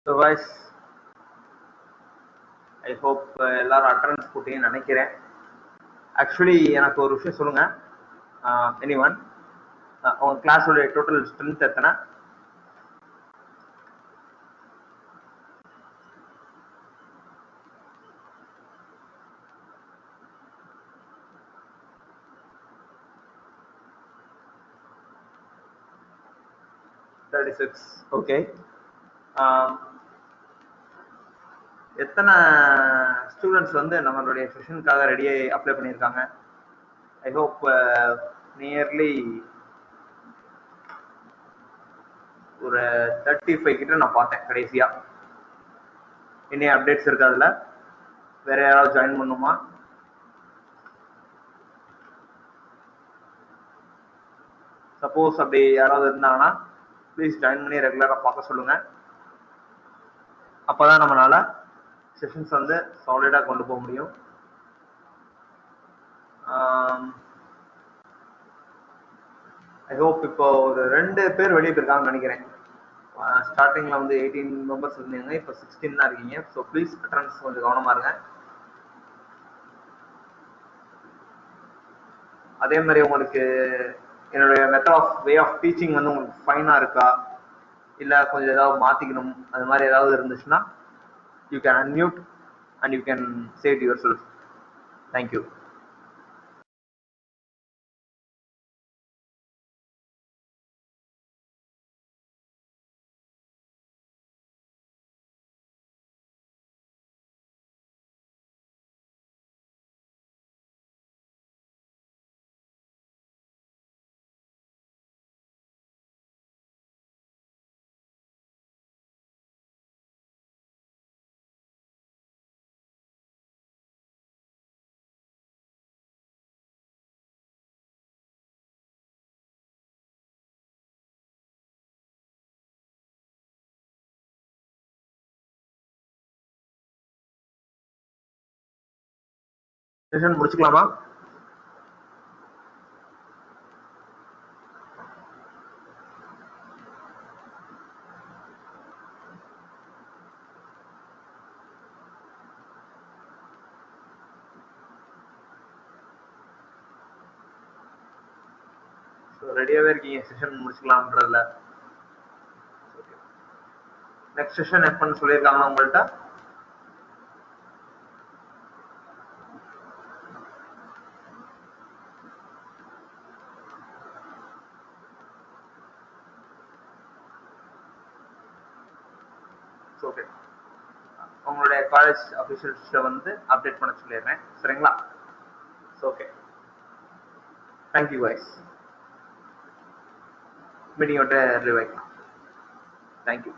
Speaker 3: So guys, I hope எல்லாரும் அட்டெண்டன்ஸ் போட்டீங்கன்னு நினைக்கிறேன். ஆக்சுவலி எனக்கு ஒரு விஷயம் சொல்லுங்க. எனிவன் உங்க கிளாஸோட டோட்டல் ஸ்ட்ரென்த் எத்தனை? ஓகே. எத்தனை ஸ்டூடெண்ட்ஸ் வந்து நம்மளுடைய செஷனுக்காக ரெடியாகி அப்ளை பண்ணியிருக்காங்க? ஐ ஹோப் நியர்லி ஒரு 35 கிட்ட நான் பார்த்தேன் கடைசியா. இன்னும் அப்டேட்ஸ் இருக்கு அதுல? வேற யாராவது ஜாயின் பண்ணுமா? சப்போஸ் அப்படி யாராவது இருந்தாங்கன்னா ப்ளீஸ் ஜாயின் பண்ணி ரெகுலரா பார்க்க சொல்லுங்க. அப்பதான் நம்மளால செஷன்ஸ் வந்து சாலிடா கொண்டு போக முடியும். ஐ ஹோப் இப்போ ஒரு 2 பேர் வெளியே போயிருக்காங்கன்னு நினைக்கிறேன். ஸ்டார்டிங்ல வந்து 18 மெம்பர்ஸ் இருந்தீங்க, இப்போ 16 தான் இருக்கீங்க. ஸோ ப்ளீஸ் அட்டெண்டன்ஸ் கொஞ்சம் கவனமா இருங்க. அதே மாதிரி உங்களுக்கு என்னுடைய method of way of teaching வந்து உங்களுக்கு ஃபைனா இருக்கா, இல்லை கொஞ்சம் ஏதாவது மாற்றிக்கணும், அது மாதிரி ஏதாவது இருந்துச்சுன்னா you can unmute and you can say it yourself. Thank you. Session முடிச்சுக்கலாமா? ரெடியாவே இருக்கீங்க செஷன் முடிச்சுக்கலாம்ன்றதுல? நெக்ஸ்ட் செஷன் எப்பன்னு சொல்லியிருக்காங்களா உங்கள்கிட்ட? ஓகே. உங்களுடைய காலேஜ் அஃபிஷியல்ஸ்ல வந்து அப்டேட் பண்ண சொல்லிடுறேன். சரிங்களா? Okay, thank you guys. மீட்டிங்கோட ரிலீவ் ஆகிக்கலாம். தேங்க்யூ.